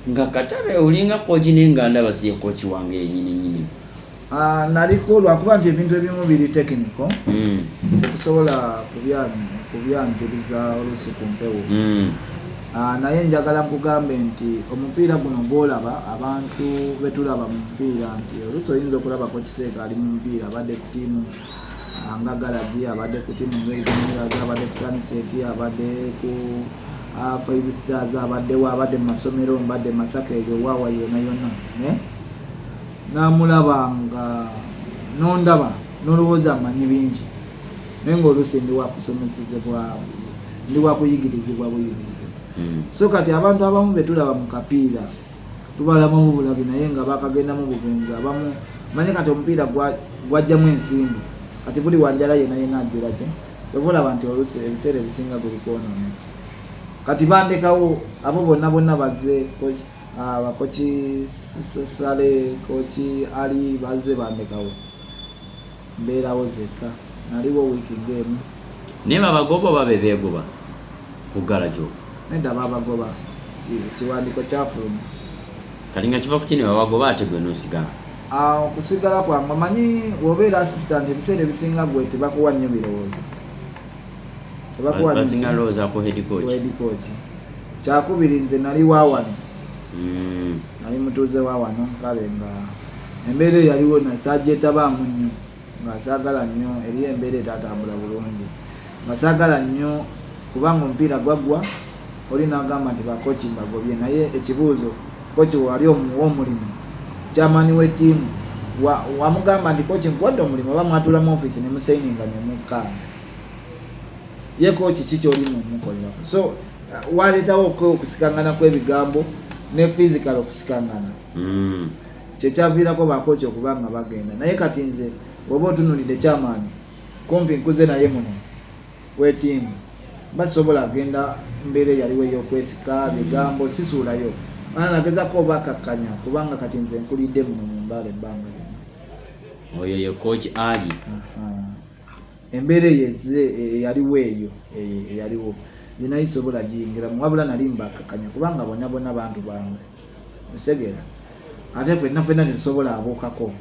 nga Katabe olinga coach naye nga ndaba siye coach wange yennyini naliko lwakuba nti ebintu ebimu biri technical tetusobola kubyanjuriza oluusi ku mpewo naye njagala nkugambe nti omupiira guno gwolaba abantu betulaba mu mupiira nti oluusi oyinza okulaba Coach Seeka ali mu mupiira abadde ku ttiimu nga Galagi abadde ku ttiimu ng'ebigenerazi abadde ku Sonset abadde ku 5 Stars abaddewo abadde mu masomero mbadde Masaka eyo waawa yonna namulaba nga nondaba nolowooza amanyi bingi naye ng'oluusi ndi wakusomesezebwa ndi wakuyigirizibwa buyigirize so kati abantu abamu betulaba mu kapiira tubalamu bulabi naye nga bakagendamu bugenzi abamu manye kati omupiira gwajjamu ensimbi kati buli wanjala yena ajjula kye tevulaba nti oluusi ebiseera ebisinga guli kwonooneka kati bandekawo abo bonna bazze abakochi Sale Coach Ali bazze bandekawo mbeerawo zekka naliwo wiiki game naye babagoba babe beegoba ku garajo nedda babagoba kiwandiiko kyafuluma kati nga kiva ku kini babagoba ate gwe n'osigala okusigala kwange manyi wobeera assistant ebiseera ebisinga gwe tebakuwa nnyo birowoozo basinga lowooza ku head coach kyakubiri nze nali waawano nali mutuuze waawano kale nga embeera eyaliwo nasaajetabaamu nnyo nga saagala nnyo eri embeera etatambula bulungi nga saagala nnyo kubanga omupiira gwaggwa oli n'agamba nti bakochi mbagobye naye ekibuuzo kochi wali omulimu kyamaani w'ettiimu wamugamba nti kochi nkuwadde omulimu oba mwatula mu ofiisi ne musaininga ne mukkaana ye kochi ki kyoli mumukoleraku so waleetawo okusikangana kw'ebigambo ne physical okusikangana kyekyaviirako bakochi okubanga bagenda naye kati nze bwoba otunulidde kyamaani kumpi nkuze naye muno w'ettiimu basobola agenda mbeera eyaliwo ey'okwesika bigambo sisuulayo nagezako obakakkanya kubanga kati nze nkulidde muno mu Mbale ebbanga lyonna oyo ye Coach Ali embeera eyaliwo eyo eyaliwo zinayisobola giyingiramu wabula nali mbakakkanya kubanga bonna bantu bange osegera ate ffenna tetusobola abuukako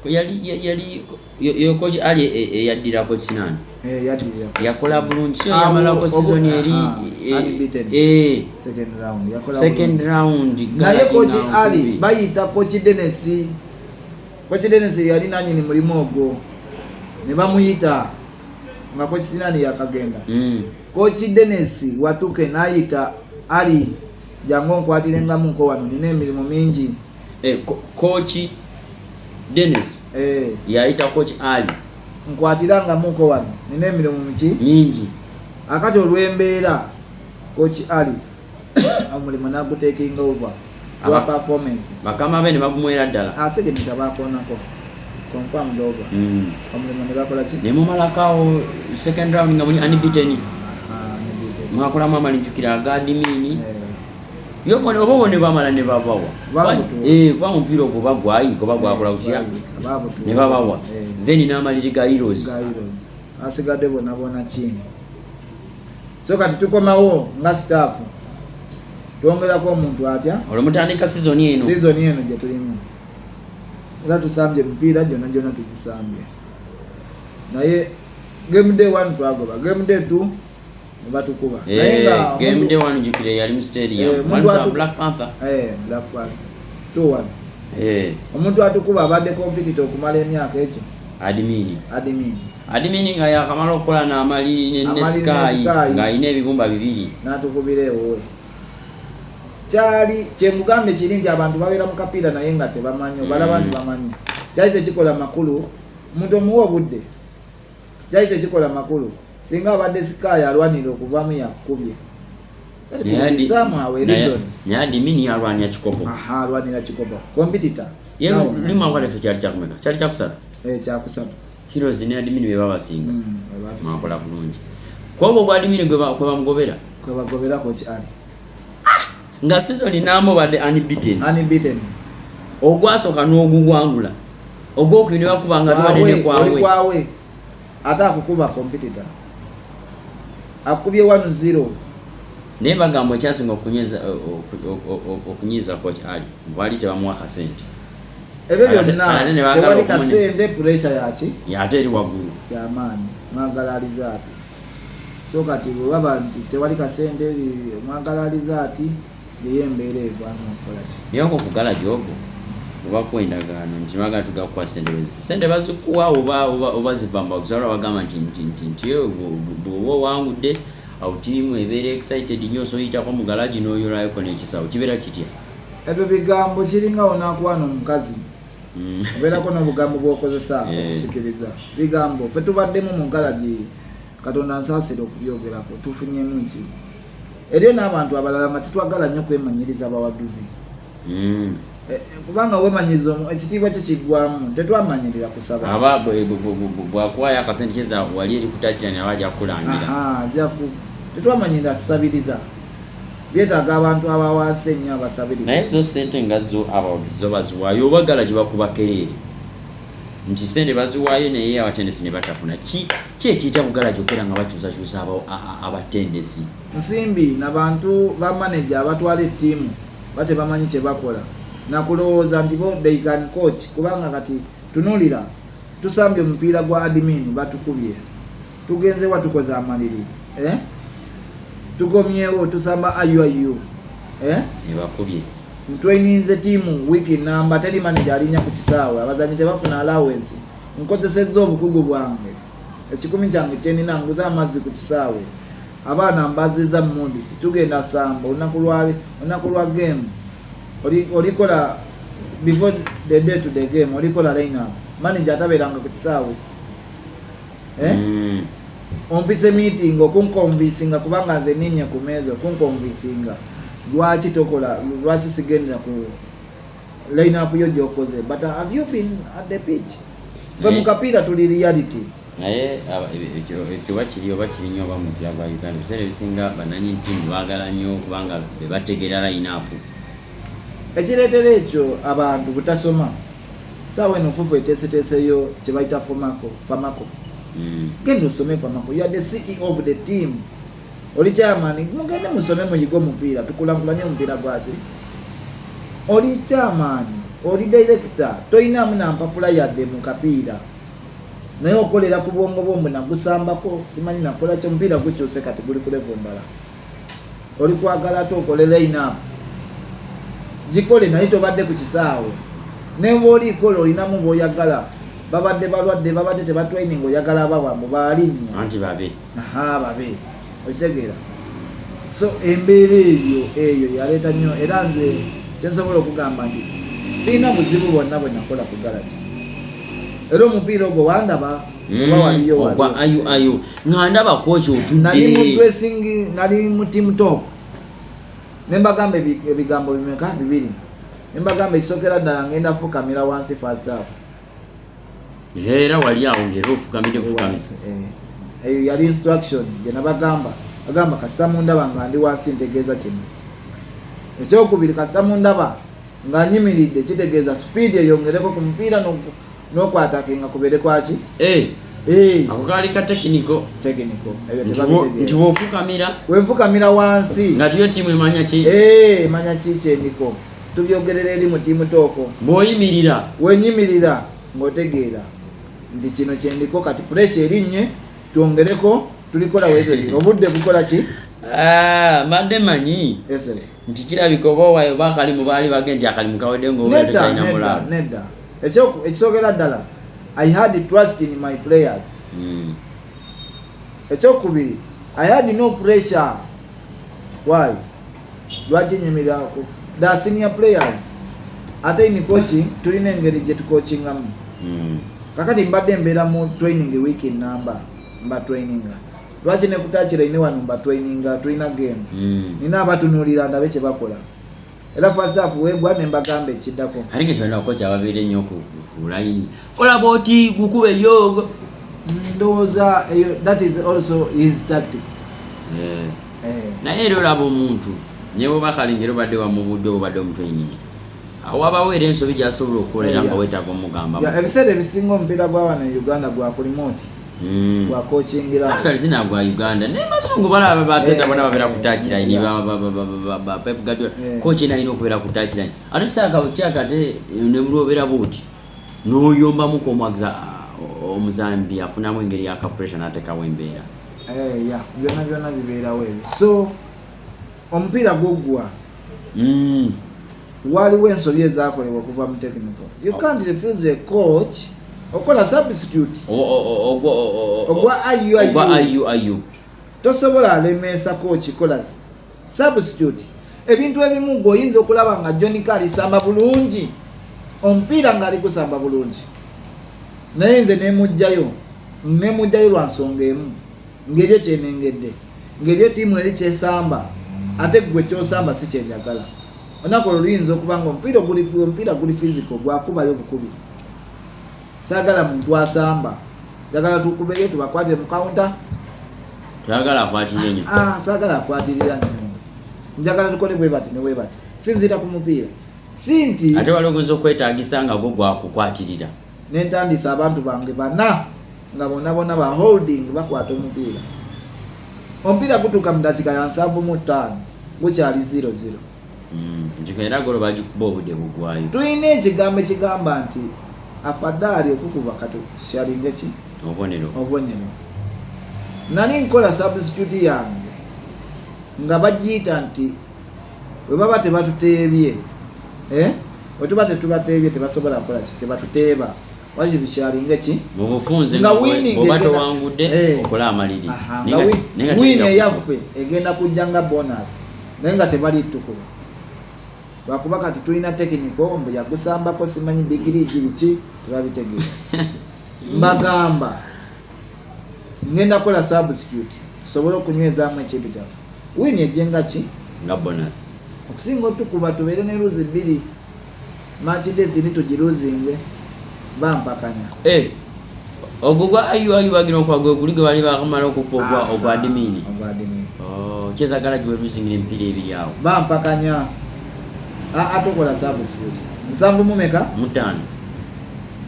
yali yo Coach Ali eyaddirako kinani yakola bulungi so yamalako season eri second round naye Coach Ali bayita Coach Dennis yali nanyini mulimu ogwo ne bamuyita nga Coach Sinani yakagenda Coach Dennis watuke nayita Ali jangu nkwatirengamu nko wano nina emirimu mingi Coach Dennis yaita Coach Ali nkwatiranga muko wano nina emirimu mingi akati olw'embeera Coach Ali omulimu nagutekinga over wa performance bakama be ne bagumwera ddala asegeneta bakonako confirmed over omulimu ne bakola ki ne mumalakawo second round nga muli unbeaten mwakola mama linjukira agadimini yo mwana obone bamala ne babawa kwa omupiira ogwo bagwayi kuba gwakola kutya ne babawa then n'amaliri ga heroes asigadde bona chini so kati tukomawo nga staff tuongerako omuntu atya olumutandika season eno gye tulimu era tusambye mupiira gyonna tugisambye naye game day 1 twagoba game day 2 batukuba game day 1 jukire yali mu stadium one Black Panther Black Panther 2-1 omuntu atukuba abadde competitor okumala emyaka ekyo admin nga yakamala okukola n'amali ne Sky nga alina ebibumba 2 n'atukubireewo kyali kyemugambe kiri nti abantu babeera mu kapiira naye nga tebamanyi obalaba nti bamanyi kyali tekikola makulu omuntu omuwa obudde kyali tekikola makulu singa abadde Sky alwanira okuvamu yakubye admin alwanira kikopo alwanira kikopo competitor lima walefe kyali kyakumeka kyali kyakusatu kyakusatu heroes ne admin beba basinga makola bulungi kwabo gwa admin gwe bamugobera ko kyali nga season namo bade unbeaten ogwasoka n'ogugwangula ogwokubiri bakubanga tubadde kwawe ata akukuba competitor akubye 1-0 naye bagambo ekyasinga okunyiza coach Ali bwali tebamuwa kasente ebyo byonna tewali kasente pressure yaki yate eri waggulu yamaanyi mwagalaliza ati so kati bwaba nti tewali kasente mwagalaliza ati yeyembeera evaamu okolaki naye oko kugala gyogo oba kwendagaano nkimaga tugakuwa sente bazikuwa oba zivamba okusobola bagamba nti bwoba owangudde awo tiimu ebeera excited nnyo soyitako mu galagi n'oyolwayoko n'ekisawo kibeera kitya ebyo bigambo kiringawo n'akwana omukazi obeerako n'obugambo bw'okozesa okusikiriza bigambo ffe tubaddemu mu galagi katonda nsaasire okubyogerako tufunyemu ki eriyo n'abantu abalala nga titwagala nnyo kwemanyiriza abawagizi kubanga wemanyiriza ekitiibwa kye kiggwamu tetwamanyirira kusaba bwakuwayo akasente kyeza wali eri kutakirani aba ajja kukulangira tetwamanyirira ssabiriza byetaaga abantu abawansi ennyo abasabiriza naye zo sente nga zo abawagizi zo baziwaayo obagala gye bakuba kereere nti sente baziwaayo naye abatendesi ne batafuna ki ekiyita bugala gyokera nga bakyusakyusa abatendesi nsimbi nabantu bamaneja abatwala ettiimu bate bamanyi kye bakola nakulowooza nti bo they can coach kubanga kati tunulira tusambye omupiira gwa admin batukubye tugenze watukoze amaliri tugomyewo tusamba ayuayu ebakubye ntwaininze tiimu wiki namba teri manager alinya ku kisaawe abazanyi tebafuna allowance nkozesezza obukugu bwange ekikumi kyange kyenina nguza amazzi ku kisaawe abaana mbaziza mundisi tugenda samba olunaku lwa game olikola before the day to the game olikola line up manager atabeeranga ku kisaawe ompise meeting okunkonvinsinga kubanga nze ninye ku meeza okunkonvinsinga lwaki tokola lwaki sigendera ku line up yo gyokoze but have you been at the pitch fe mukapiira tuli reality naye ekyo bakiri oba kiri nnyo oba mukira gwa Uganda ebiseera ebisinga bananyi ntimu baagala nnyo kubanga bebategeera line up ekireetera ekyo abantu butasoma saawa eno fufu eteeseteeseyo kye bayita famako genda osome famako you are the CEO of the team oli chairman mugende musome muyigo mupiira tukulankulanye omupiira gwaki oli chairman oli director toyinamu nampapula yadde mu kapiira naye okolera ku bwongo bwomwe nagusambako simanyi nakola kyo omupiira gukyuse kati guli ku level mbala oli kwagala ate okole line up gikole naye tobadde ku kisaawe nebwa olikola olinamu bw'oyagala babadde balwadde babadde tebatwaining oyagala abawambu baalinya anti babe babe okitegera so embeera eyo yaleeta nnyo era nze kyensobola okugamba nti sirina buzibu bwonna bwe nakola ku galati era omupiira ogwo wandaba oba waliyo ogwa ayu nga ndaba kochi otudde nali mu dressing nali mu team top nembagamba ebigambo bimeka 2 nembagamba ekisokera ddala ngenda fukamira wansi first half era wali awo ngera ofukamidde eyo yali instruction gye nabagamba agamba kasamundaba nga ndi wansi ntegeeza kino. Ekyokubiri kasamundaba nga nyimiridde kitegeeza speed eyongereko ku mupiira n'okwatakinga kubere kwaki ako kali ka technical nti bw'ofukamira wenfukamira wansi nga tuyo tiimu emanya ki emanya kikyendiko tubyogerera eri mu tiimu tooko bw'oyimirira wenyimirira ng'otegeera nti kino kyendiko kati pressure erinnye twongereko tulikola wezo obudde bukola ki mbadde manyi nti kirabika oba owayo bakalimu baali bagenda akalimu kawedde ng'obeetalina nedda ekisookera ddala I had trust in my players. Ekyokubiri I had no pressure. Why? Lwaki nyimirira the senior players ate ni coaching tulina engeri gye tucoachingamu. Kakati mbadde mbeera mu training week in number mba traininga lwaki ne kutachira ine wano mba traininga tulina game nina abatunuulira ndabe kye bakola era first half wegwa ne mbagambe ekiddako alinge twenda kocha ababeere nnyo ku line kola boti gukube yogo ndowooza that is also his tactics. Naye era olaba omuntu ne bwe bakalengera obadde wamubudde obadde omutraining awo abaweera ensobi gy'asobola okukolera nga weetaaga omugamba ebiseera ebisinga omupiira gwa wano e Uganda gwa kulimoti gwa coachingira zina gwa Uganda ne mazungu balaba bateta bona babeera ku touch line ba Pep Guardiola coach alina okubeera ku touch line ate kisaka kyakate ne mulobera buti n'oyombamu komwagiza omuzambi afunamu engeri yaka pressure n'ateekawo embeera byonna bibeerawo ebyo so omupiira gwoggwa waliwo ensobi ezaakolebwa okuva mu technical. You can't refuse a coach okola substitute ogwa ayu tosobola alemesa coach kola substitute. Ebintu ebimu goyinza okulaba nga Johnny Kali samba bulungi omupiira ng'ali kusamba bulungi naye nze nemujjayo lwa nsonga emu ngeri ekyenengedde ngeri tiimu eri kyesamba ate gwe kyosamba si kyenjagala. Onakola oluyinza okuba nga omupiira guli physical gwakubayo bukubi. Saagala muntu asamba njagala tukubeyo tubakwatire mu counter saagala akwatirire nnyo saagala akwatirira nnyo njagala tukole bwe bati ne bwe bati sinzira ku mupiira si nti ate walogeza okwetaagisa nga gwo gwakukwatirira n'entandisa abantu bange bana nga bonna ba holding bakwata omupiira omupiira gutuuka mu dakika ya 75 gukyali 0-0 njikera golo bagikuba obudde bugwayo. Tulina ekigambo ekigamba nti afadhali okukuba kati shalinga ki obonero nali nkola substitute yange nga bagiyita nti bwe baba tebatuteebye bwe tuba tetubateebye tebasobola kukola ki tebatuteeba wajiri shalinga ki mu bufunze nga oba towangudde okola amaliri wini eyaffe egenda kujja nga bonus naye nga tebali tukuba lwakuba kati tulina technical mbu yagusambako simanyi digiri biki tebabitegeeza mbagamba ngenda kola substitute tusobole okunywezaamu ekintu kyaffe wini ejenga ki nga bonus okusinga otukuba tubeere ne luzi 2 match death ni tugiruzinge bampakanya ogwo gwa ayu bagina okwagwe kulige bali bakamala okupogwa obadimini kyezagala giwe losing empiira ebiri awo bampakanya atokola substitute 7 mumeka 5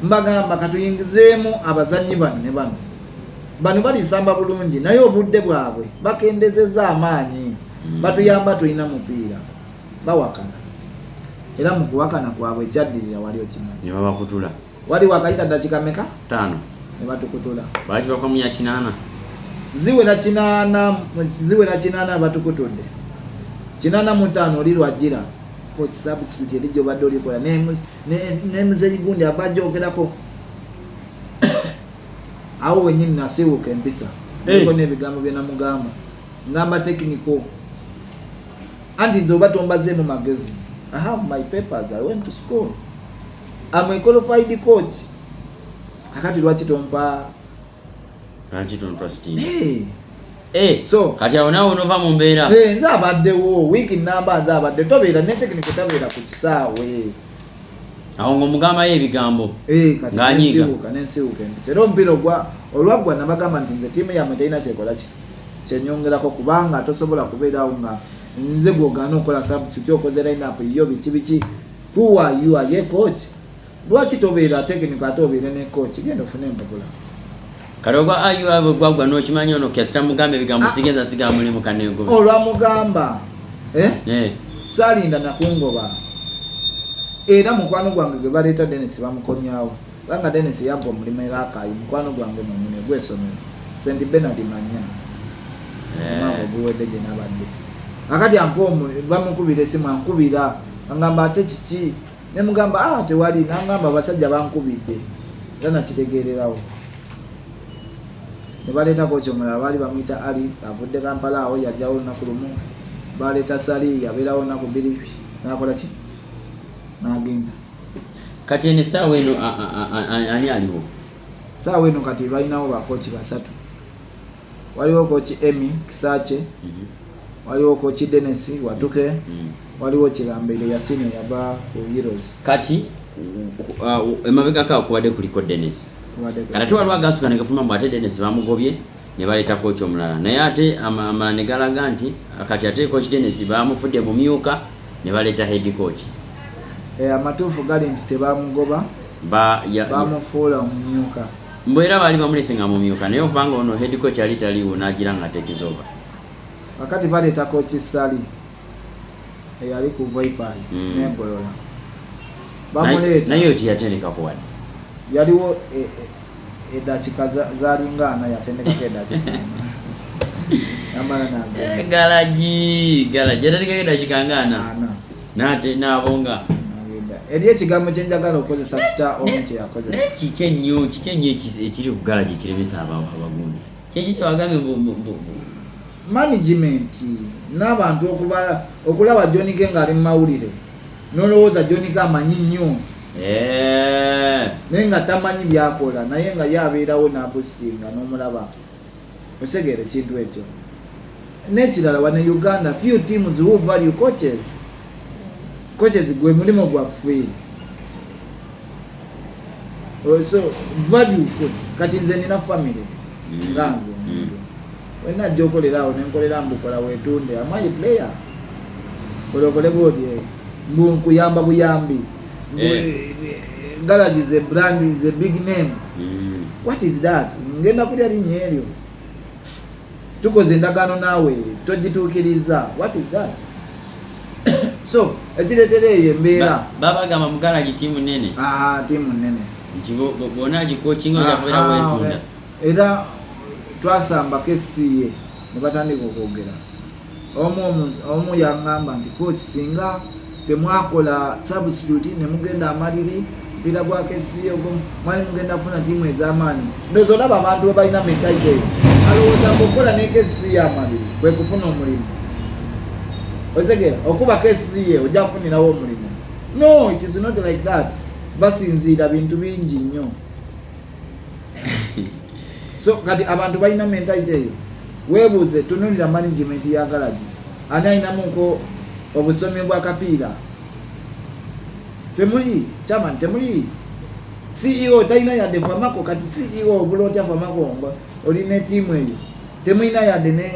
mbagamba katuyingizeemu abazannyi bano bali samba bulungi naye obudde bwabwe bakendezeza amaanyi batuyamba tulina mupiira bawakana era mu kuwakana kwabwe ekyaddirira wali okimanyi ne babakutula wali wakayita dakika meka 5 ne batukutula baki bakamunya 9 ziwera 8 batukutudde 85 oli lwajira coach substitute eri gyobadde olikola ne muzeyi gundi avajja ogerako awo wenyini nasiiwuka empisa eko n'ebigambo bye namugamba ngamba technical anti nze oba tombazeemu magezi I have my papers, I went to school, I'm a qualified coach. Akati lwaki tompa steam so kati awo nawe onova mu mbeera nze abaddewo wiiki namba nze abadde tobeera ne technical tabeera ku kisaawe awo ng'omugambayo ebigambo kati nensiiwuka empisa era omupiira olwaggwa nabagamba nti nze tiimu yammwe terina kyekola ki kyenyongerako kubanga tosobola kubeerawo nga nze gwogana okola substitute okoze line-up yo biki who are you as a coach lwaki tobeera technical ate obeere ne coach genda ofune embagula kalogwa ayu abo gwagwa n'okimanyi ono kyasita mugamba ebigambo sigenza sigamba mulimu kanego olwamugamba saalinda nakungoba era mukwano gwange gwe baleeta Dennis bamukomyawo banga Dennis yabba omulimu era akayi mukwano gwange mwenyine gwesomero St. Bernard Manya mama obuwedde gye nabadde akati ampomu bamukubira esimu ankubira angamba ate kiki ne mugamba tewali nangamba abasajja bankubidde era nakitegeererawo ne baleeta kocha omulala baali bamuyita Ali avudde Kampala awo yajjawo olunaku lumu baleeta Sali yabeerawo olunaku bbiri nakola ki nagenda kati ene saawa eno ani aliwo saawa eno kati balinawo bakochi basatu waliwo kochi Emi Kisache waliwo kochi Dennis Watuke waliwo Kirambere Yasine yaba ku Heroes kati emabega ka kubadde kuliko Dennis kati waliwo agasuka negafuma mbu ate Dennis bamugobye ne baleeta kochi omulala naye ate amane galaga nti kati ate kochi Dennis bamufudde mumyuka ne baleeta head coach amatuufu gali nti tebamugoba bamufuula omumyuka mbu era baali bamulesenga mumyuka naye okubanga ono head coach ali taliwo n'agira nga atekizoba wakati baleeta kochi Sali eyali ku Vipers nebolola bamuleeta naye oti yatendekako wadde yaliwo edakika zalingana yatendekako edakika amala nagenda galaji yatendekako edakika ngana nate nabonga eri ekigambo kyenjagala okozesa sita omu kyeyakozesa kiki ennyo ekiri ku galaji ekiremesa abagundi kyeki kyewagambye management n'abantu okulaba Johnike ng'ali mu mawulire n'olowooza Johnike amanyi nnyo naye nga tamanyi byakola naye nga yabeerawo n'abustinga n'omulaba osegeera ekintu ekyo n'ekirala wane Uganda few teams who value coaches gwe mulimo gwaffe so value kati nze nina family ngange wena ajja okolerawo nenkolera mbukola wetunde amayi player kolokole bodi mbu nkuyamba buyambi garage is a brand, is a big name. What is that? Ngenda kulya linnya eryo tukoze endagaano naawe togituukiriza. What is that? So ekireetera eyo embeera babagamba mu garage tiimu nene. Tiimu nene bona agikokinga ojafuera wetunda era twasamba kesiye ne batandika okwogera. Omu yaŋŋamba nti coach singa temwakola substitute ne mugenda amaliri mpira gwa kesiye ogwo mwali mugenda afuna tiimu ez'amaanyi. Ndowooza olaba abantu bwe balina mentality eyo alowooza okukola ne kesiye amaliri kwe kufuna omulimu. Osegera okuba kesiye ojja kufunirawo omulimu. No, it is not like that. Basinziira bintu bingi nnyo. So kati abantu balina mentality eyo. Weebuuze tunulira management ya garage ani ayinamuko obusomi bwa kapiira. Temuli chairman, temuli CEO talina yadde famako. Kati CEO bulotya famako olina tiimu eyo temulina yadde ne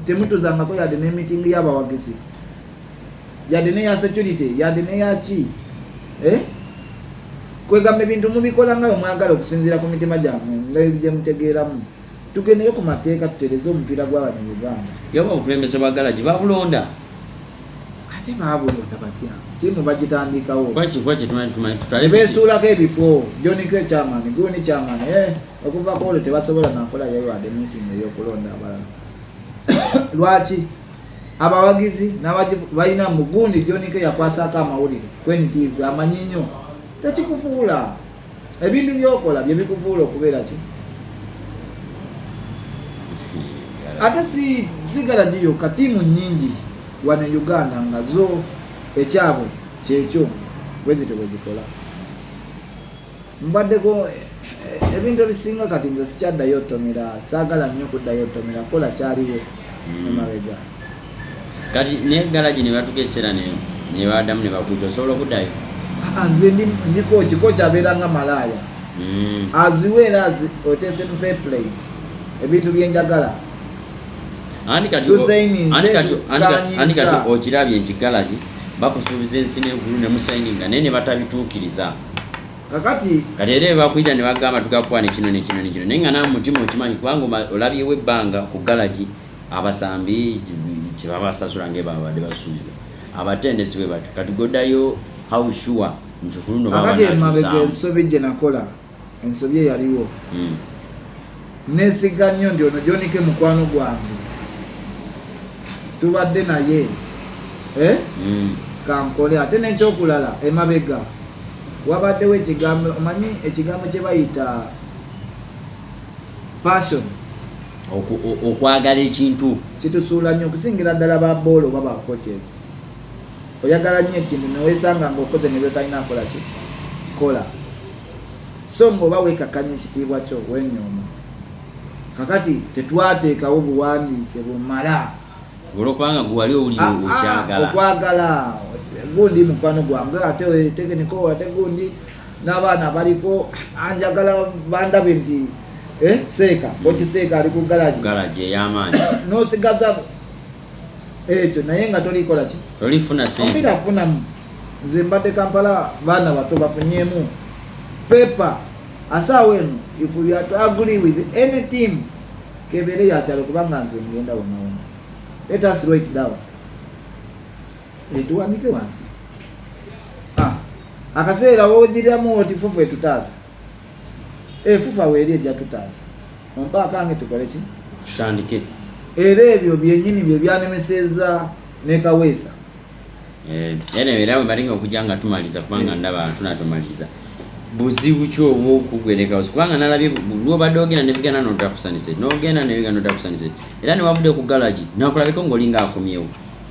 temutuzangako yadde ne meeting y'abawagizi yadde ne ya security yadde ne ya ki kwegamba ebintu mubikola nga mwagala okusinziira ku mitima gyammwe ngeri gye mutegeeramu. Tugendere ku mateeka tutereze omupiira gw'abantu mu Uganda. Yaba obukulembeze bwa garage babulonda ate babulonda batya tiimu bagitandikawo kwaki tutale beesuulako ebifo Johnike chairman guni chairman okuva ku olwo tebasobola nakola yayo wadde meeting ey'okulonda abalala. Lwaki abawagizi balina mugundi Johnike yakwasako amawulire kweni TV amanyi nnyo tekikufuula ebintu byokola bye bikufuula okubeera ki. Ate si garage yokka tiimu nnyingi wane Uganda nga zo ekyabwe kyekyo bwezito bwezikola. Mbaddeko ebintu ebisinga kati nze sikyaddayo otomera saagala nnyo okuddayo otomera kola kyaliwo emabega. Kati ne garage ne batuka ekiseera ne badamu ne bakuita osobola okuddayo. Nze ndiko kikoki abeera nga malaaya aziweera oteese mu payplay ebintu byenjagala. Ani kati okirabye nti garage bakusuubiza ensi n'eggulu ne musaininga naye ne batabituukiriza. Kakati era bakuyita ne bagamba tugakuwa ne kino naye nga nawe mutima okimanyi kubanga olabyewo ebbanga ku garage abasambi tebabasasula ng'ebabadde basuubiza. Abatendesi bwe bati kati goddayo how sure nti ku luno kakati emabega ensobi gye nakola ensobi eyaliwo nesiga nnyo ndi ono Jonike mukwano gwange tubadde naye kankole ate n'ekyokulala emabega wabaddewo ekigambo omanyi ekigambo kye bayita passion okwagala ekintu kitusuula nnyo okusingira ddala ba boolo oba ba coaches. Oyagala nnyo ekintu newesanga ng'okoze ne betalina akola ki kola so ng'oba weekakanya ekitiibwa kyo wenyooma. Kakati tetwateekawo buwandiike bumala olwokubanga gwali owulira okyagala okwagala gundi mukwano gwange ate tekeniko ate gundi n'abaana baliko anjagala bandabe nti Seeka Seeka ali ku garage ey'amaanyi n'osigaza ekyo naye nga tolikola ki tolifuna sente afunamu. Nze mbadde Kampala baana bato bafunyeemu pepa asaawa eno if you are to agree with any team kebeere yakyalo kubanga nze ngenda wonna. Let us write it down. Tuwandike wansi. Akaseera woogiriramu oti fufu etutaasa. Fufa weeri ejja tutaasa. Ompa akange tukole ki? Tutandike. Era ebyo byennyini bye byanemeseza ne Kaweesa. Era bwe balinga okujja nga tumaliza kubanga ndaba tunatumaliza. Buzibu ki obwo okugwereka kubanga nalabye lwobadde ogenda ne bigana n'otakusanise n'ogenda ne bigana n'otakusanise era ne wavudde ku garage nakulabeko ng'olinga akomyewo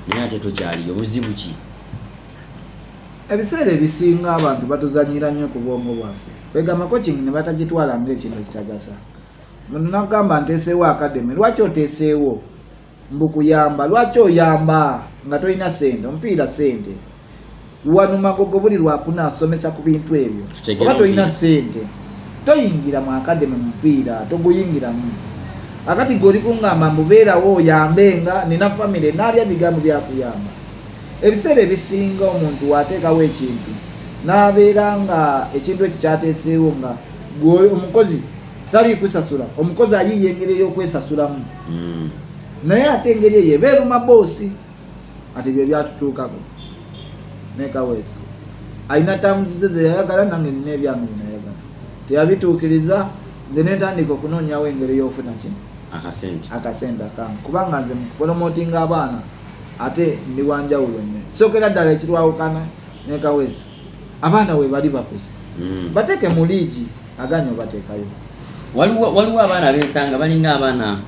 naye ate tokyaliyo. Buzibu ki? Ebiseera ebisinga abantu batuzanyira nnyo ku bwongo bwaffe. Kwegamba coaching ne batagitwala ng'ekintu ekitagasa. Muno nagamba nteeseewo academy. Lwaki oteeseewo? Mbu kuyamba. Lwaki oyamba nga tolina sente? Omupiira sente. Wano magogo buli lwakuna asomesa ku bintu ebyo. Oba tolina sente toyingira mu academy mupiira toguyingiramu. Akati goli kungamba mbubeerawo oyambenga nina family nalya bigambo byakuyamba. Ebiseera ebisinga omuntu wateekawo ekintu n'abeera nga ekintu ekyo kyateeseewo nga omukozi tali kusasula omukozi ayiye engeri ey'okwesasulamu naye ate engeri eyo ebeeruma boosi. Ati bye byatutuukako ne Kaweesa alina tamuzize ze yayagala nange nina ebyange binayagala teyabituukiriza. Nze netandika okunoonyawo engeri ey'okufuna kino akasente akange kubanga nze mukupromotinga abaana ate ndi wanjawulo nnyo. Sookera ddala ekirwawukana ne Kaweesa abaana we bali bakuze bateeke mu liigi aganya obateekayo. Waliwo abaana b'ensanga balinga abaana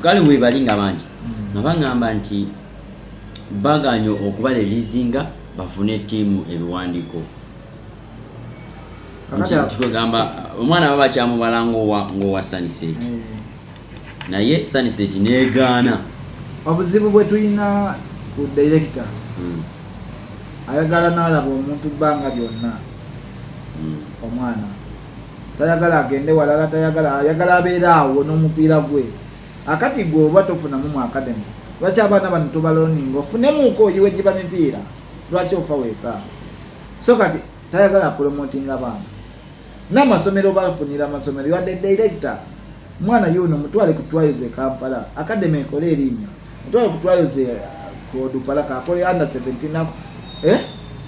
kale we balinga bangi nga baŋŋamba nti baganya okubalerizinga bafune ttiimu ebiwandiiko. Tikugamba omwana baba kyamubala ng'owa Sonset naye Sonset neegaana. Obuzibu bwe tulina ku director ayagala n'alaba omuntu bbanga lyonna omwana tayagala agende walala ayagala abeere awo n'omupiira gwe. Akati gwe oba tofunamu mu academy lwaki abaana bano tobaloninga ofunemuko oyiwe giba mipiira lwaki ofa weeka. So kati tayagala promotinga baana n'amasomero bafunira amasomero ywadde director mwana yuno mutwale ku trials e Kampala academy ekole erinnya mutwale ku trials ku Odupalaka akole under 17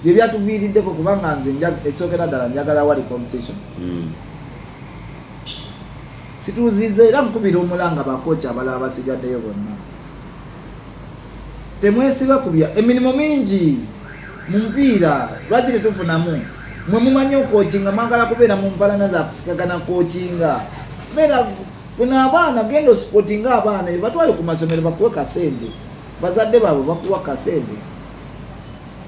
bye byatuviiriddeko kubanga nze esookera ddala njagala wali competition. Situzize era nkubira omulanga bakocha abalala basigaddeyo bonna. Temwesiba kubya emirimu mingi mu mupiira lwaki tetufunamu. Mwe mumanyi okochinga mwagala kubeera mu mpalana za kusikagana kochinga. Beera funa abaana genda sportinga abaana batwale ku masomero bakuwe kasente. Bazadde baabwe bakuwa kasente.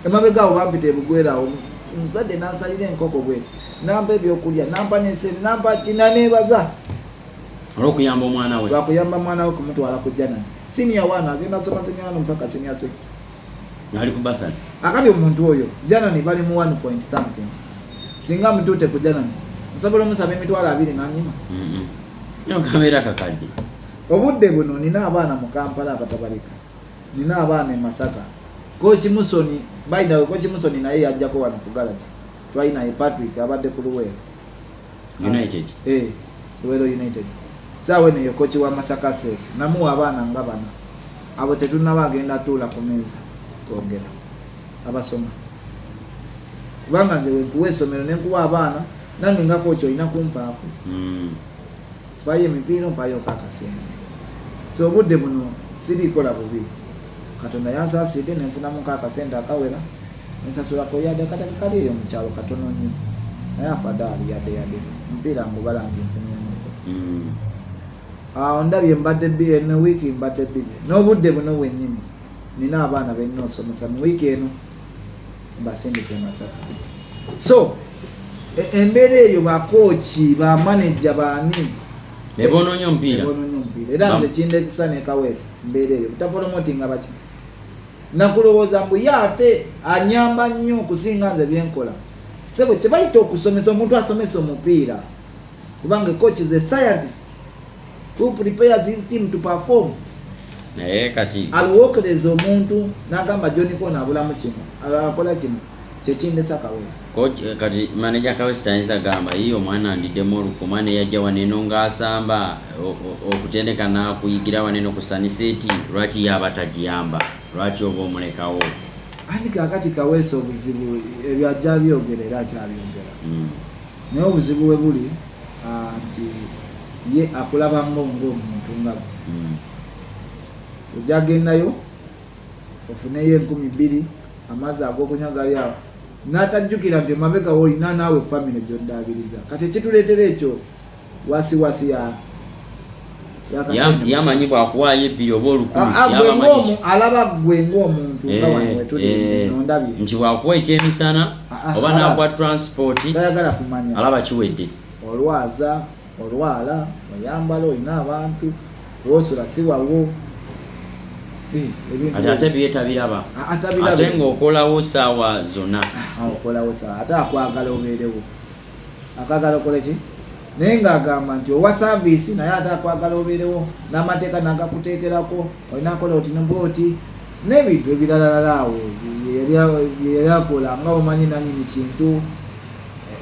Emabega awo bampita ebugwerawo muzadde nansalira enkoko bwe nampa ebyokulya nampa n'ensente nampa kina neebaza olw'okuyamba omwana we. Lwakuyamba mwana we kumutwala ku Janan. Senior 1 agenda soma senior 1 mpaka senior 6. Ali ku basali. Akati omuntu oyo Janan bali mu 1 point something. Singa mutute ku Janan. Nsobola omusaba emitwalo 2 n'anyima. Yo kamera kakadde. obudde buno nina abaana mu Kampala abatabalika, nina abaana e Masaka. Coach Musoni by the way, Coach Musoni naye yajjako wano ku garage. Twalina e Patrick abadde ku Luwero United. Luwero United. Sawe ne coach wa Masaka se namuwa abaana nga bana. Abo tetunaba agenda tuula ku meza kwogera abasoma. Kubanga nze wenkuwa essomero ne nkuwa abaana nange nga coach olina kumpaako. Baye emipiira mpayo kakasente. So obudde buno sirikola bubi. Katonda yansaside ne nfunamu kakasente akawera. Nsasulako yadde kali eyo mu kyalo katono nnyo. Naye afadali yadde mpira ngubala nti nfunyemuko. Ondabye mbadde ne wiki mbadde busy. N'obudde buno wennyini nina abaana benna osomesa mu wiki eno mbasindike Masaka. So embeera eyo bakochi ba manager baani bebononyo mpira era nze kindekisa ne Kaweesa mbeera eyo butapromotinga baki nakulowooza mbu yate anyamba nnyo okusinga nze byenkola sebo kye bayita okusomesa omuntu asomesa omupiira kubanga coach is a scientist who prepares his team to perform. Naye kati alwokereza omuntu n'agamba John Kona abulamu kimu akola kimu kyekindesa Kaweesa. Coach kati manager Kaweesa tayinza gamba yiyo omwana ndiddemu olukumane yajja waneno ng'asamba okutendeka n'akuyigira waneno ku Sonset lwaki Yava tagiyamba lwaki oba omulekawo. Andi kakati Kaweesa obuzibu ebyajja byogera era akyabyogera. Naye obuzibu we buli nti ye akulaba ng'omuntu nga ojja gendayo ofuneyo 2,000 amazzi ag'okunywa gali awo n'atajjukira nti mabega olina naawe family gy'oddaabiriza. Kati ekituleetera ekyo wasiwasi yamanyi bwakuwaayo ebbiri oba olukumi alaba gwe ng'omuntu nga wano wetuli nondabye nti bwakuwa ekyemisana oba n'akuwa transport tayagala kumanya alaba kiwedde. Olwaza olwala oyambala olina abantu wosula siwawo ate byetabiraba ate ng'okolawo saawa zonna okolawo saawa ate akwagala obeerewo akagala okole ki naye ng'agamba nti owa service naye ate akwagala obeerewo n'amateeka nagakuteekerako olina akola oti noboti n'ebintu ebiralalala awo yali akola nga omanyi nanyini kintu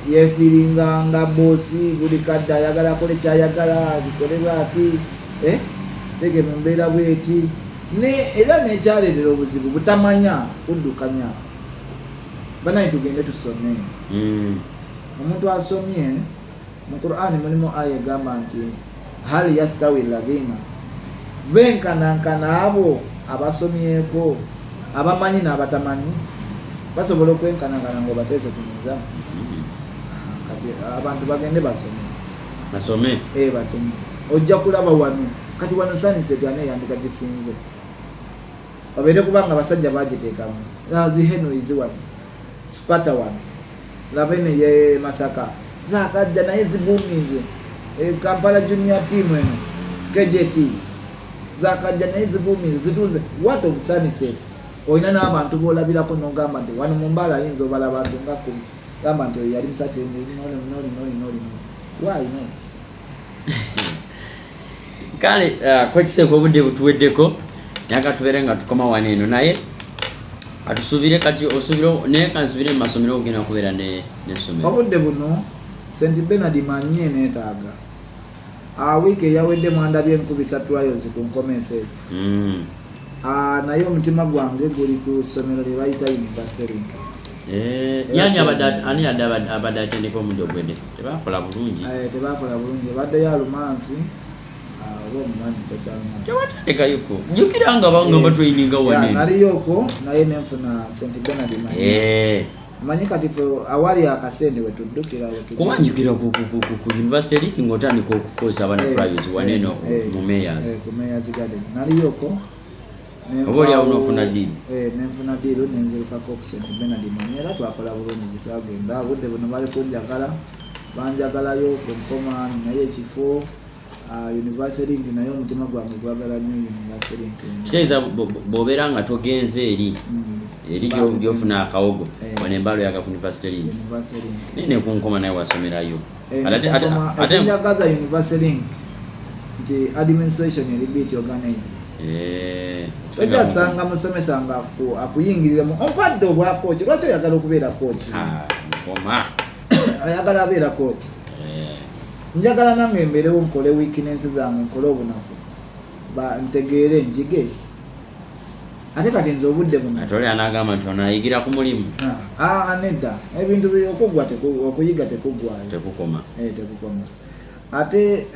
yefiringa nga bosi buli kadde ayagala akole kyayagala bikolebwa ati tege mu mbeera bweti era nekyaleetera obuzibu butamanya kuddukanya. Banaye tugende tusome. Omuntu asomye mu Qur'ani mulimu aya egamba nti hali yastawi alladhina benkanankana abo abasomyeko abamanyi n'abatamanyi basobola okwenkanankana ng'obateese ku miza. Kati abantu bagende basome basome. Ojja kulaba wano kati wano Sonset aneyandika gisinze babeere kubanga abasajja bagiteekamu nazi Henry ziwano Spata wano labene ye Masaka zakajja naye zibuumize Kampala junior team eno KJT zakajja naye zibuumize zitunze what of Sonset. Olina n'abantu boolabirako n'ogamba nti wano mu Mbale ayinza obala abantu nga 10 gamba nti yali musati noli why not? Kale kwekiseko obudde butuweddeko naye tubeere nga tukoma wano eno naye atusuubire kati osuubire naye kansubire mu masomero ogenda kubeera n'essomero. Obudde buno St. Bernard manye neetaaga wiiki eyawedde mwandabye 3 trials ku nkomenseesi naye omutima gwange guli ku ssomero lye bayita University Link. Yani abadde atendeka omundi ogwedde tebakola bulungi baddeyo alumansi oba omumanyi tewatendekayoko jjukira nga banga batraininga wane naliyoko naye nenfuna St. Bernard manyi kati fe awali akasente wetuddukira kuba njukira ku University Link ng'otandika okukozesa abana trials waneno mu Mayors Garden naliyoko oba oli awo n'ofuna diiru nenfuna diiru nenzirukako ku St. Bernard era twakola bulungi twagenda obudde buno bali kunjagala banjagalayo kunkoma naye ekifo University Link naye omutima gwange gwagala nnyo University Link. Kitegeeza bw'obeera nga togenze eri gy'ofuna akawogo wano Mbale yaga ku University Link naye nekunkoma naye wasomerayo ate njagaza University Link nti administration eri bit organized Soja sanga musomesa nga akuyingirira mu ompadde obwa coach lwaki oyagala okubeera coach ayagala abeera coach njagala nange mbeerewo nkole weakness zange nkole obunafu ntegeere njige ate kati nze obudde buno atoli anagamba nti onayigira ku mulimu nedda ebintu biri okugwa okuyiga tekugwayo tekukoma ate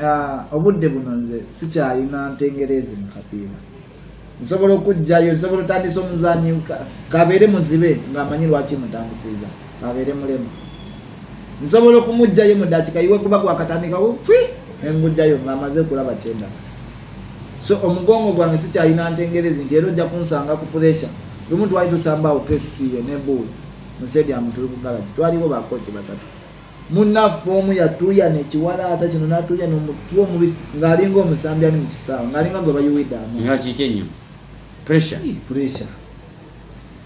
obudde buno nze sikyalina ntengerezi mu kapiira nsobola okujjayo nsobola otandisa omuzanyi kabeere muzibe ng'amanyi lwaki mutandisiza kabeere mulemu nsobola okumujjayo mu dakika iwe kuba gwakatandikawo engujjayo ng'amaze okulaba kyenda so omugongo gwange sikyalina ntengerezi nti era ojja kunsanga ku pressure lumu twali tusambaawo KCA ne Mbale mu stadium tuli ku galaji twaliwo bakoci basatu munnafoomu yatuuya nekiwalaata kino n'atuuya n'omutwe omubi ng'alinga omusambi ali mu kisaawe ng'alinga gwe bayiwidde amaanyi nga kiki ennyo pressure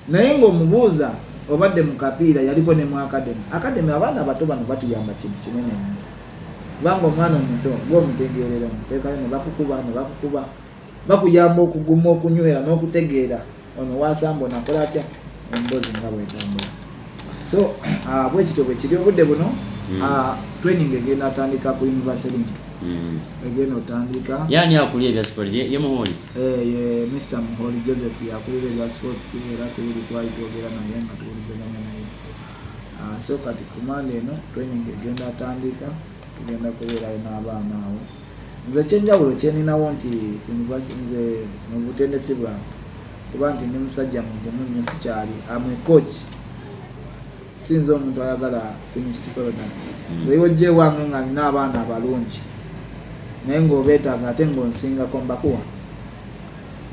naye ng'omubuuza obadde mu kapiira yaliko ne mu academy abaana bato bano batuyamba kintu kinene nnyo kubanga omwana omuto gw'omutegeerera muteekayo ne bakukuba bakuyamba okuguma okunywera n'okutegeera ono wasamba onakola atya emboozi nga bwetambula so bwekityo bwe kiri obudde buno training egenda atandika ku university link egenda otandika yani akulira ebya sports ye muholi ye Mr. Muholi Joseph yakulira ebya sports era tuli twayitogera naye nga tuwulizaganya naye so kati kumanda eno training egenda atandika tugenda kubeerayo n'abaana awo nze ekyenjawulo kyeninawo nti university nze mu butendesi bwange kuba nti ndi musajja mugumu nnyo sikyali amwe coach sinze omuntu ayagala finished product weyojje wange nga nina abaana abalungi naye ng'obeetaaga ate ng'onsingako mbakuwa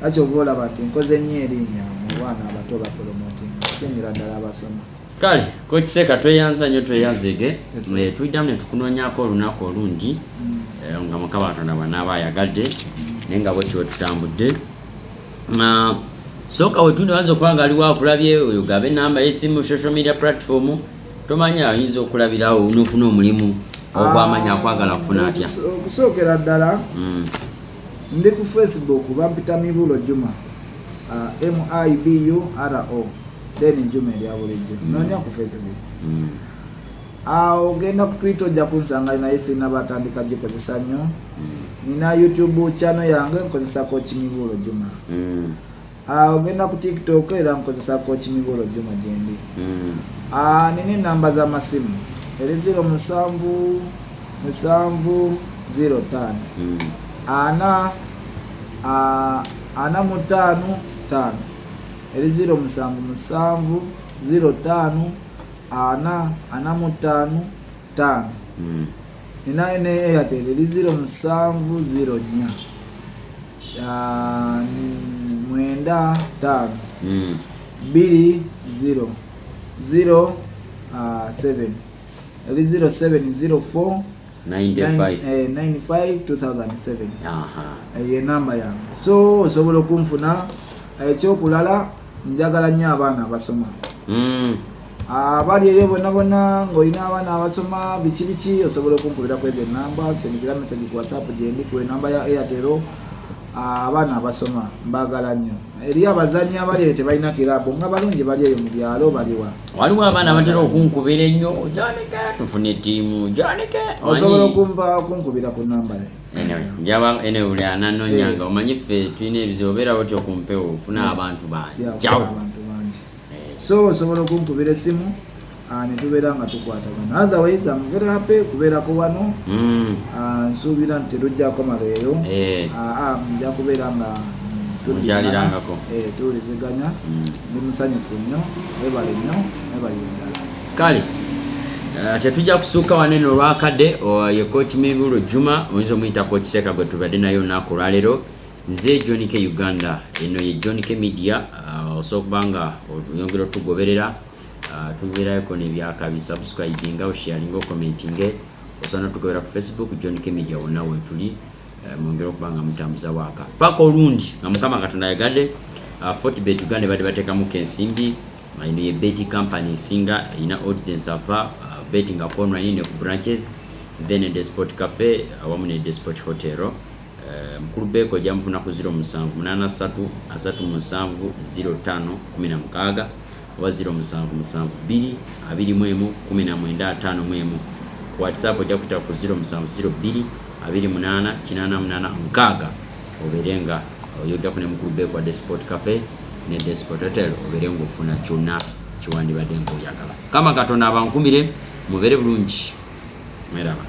laki oba olaba nti nkoze nnyo erinnya mu baana abato bapromoting singira ddala abasoma kale Coach Seeka tweyanza nnyo tweyanzege tuyiddamu ne tukunoonyaako olunaku olundi nga Mukama Katonda bw'anaaba ayagadde naye nga bwe kiwe tutambudde sooka we tuli wanza okuba nga aliwo akulabye oyogabe enamba y'essimu social media platform tomanya ayinza okulabirawo n'ofuna omulimu ogwamanya akwagala kufuna atya okusookera ddala ndi ku Facebook bampita Mibulo Juma MIBURO then Juma erya bulijjo noonya ku Facebook ogenda ku Twitter ojja kunsanga naye sirina batandika gikozesa nnyo nina YouTube channel yange nkozesa Coach Mibulo Juma ogenda ku TikTok era nkozesa Coach Mibulo Juma gyendi nina namba z'amasimu eri 0705 455 eri 0705 ninayo ne Airtel eri 0704 9 5 20 07 eri 0704 95 2007 ye namba yange so osobola okunfuna ekyokulala njagala nnyo abaana abasoma abali eyo bonna ng'olina abaana abasoma biki osobola okunkubira ku ezo enamba sendikira message ku WhatsApp gyendi ku enamba ya Airtel abaana abasoma mbagala nnyo eri abazannyi abali eyo tebalina kirabo nga balungi bali eyo mu byalo baliwa waliwo abaana abatera okunkubira ennyo janike tufune ttiimu janike osobola okunkubira ku namba njaba ene buli ananonyanga omanyi ffe tulina ebizibu obeera boti okumpewo ofuna abantu bangi so osobola okunkubira essimu netubeera nga tukwatagana otherwise I'm very happy kubeerako wano nsuubira nti terujjako maleero nja kubeera nga mukyalirangako tuwuliziganya ndi musanyufu nnyo webale nnyo webalire ddala kale tetujja kusuuka wanene olwakadde ye Coach Mibulo Juma oyinza omuyita Coach Seeka gwe tubadde naye olunaku olwaleero nze John K Uganda eno ye John K Media osobola okuba nga oyongera otugoberera tubeerayoko nebyakabi subscribinga osharinga okomentinge osobola notugoberera ku Facebook John K Media wonna weetuli mwongera okuba nga mutambuza waaka paka olundi nga Mukama Katonda yagadde Fortbet Uganda badde bateekamuko ensimbi ino ye betting company esinga ina audience afa betting online ne ku branches then the Sport Cafe awamu ne the Sport Hotel mukulu beko jamfuna ku 0783370516 oba 0772219511. Ku WhatsApp ojja kuyita ku 0702288886 oberenga oyogera ne mukulu beko wa Sport Cafe ne Sport Hotel oberenga ofuna kyonna kiwandibadde ng'oyagala. Kama Katonda abankumire mubere bulungi. Meraba.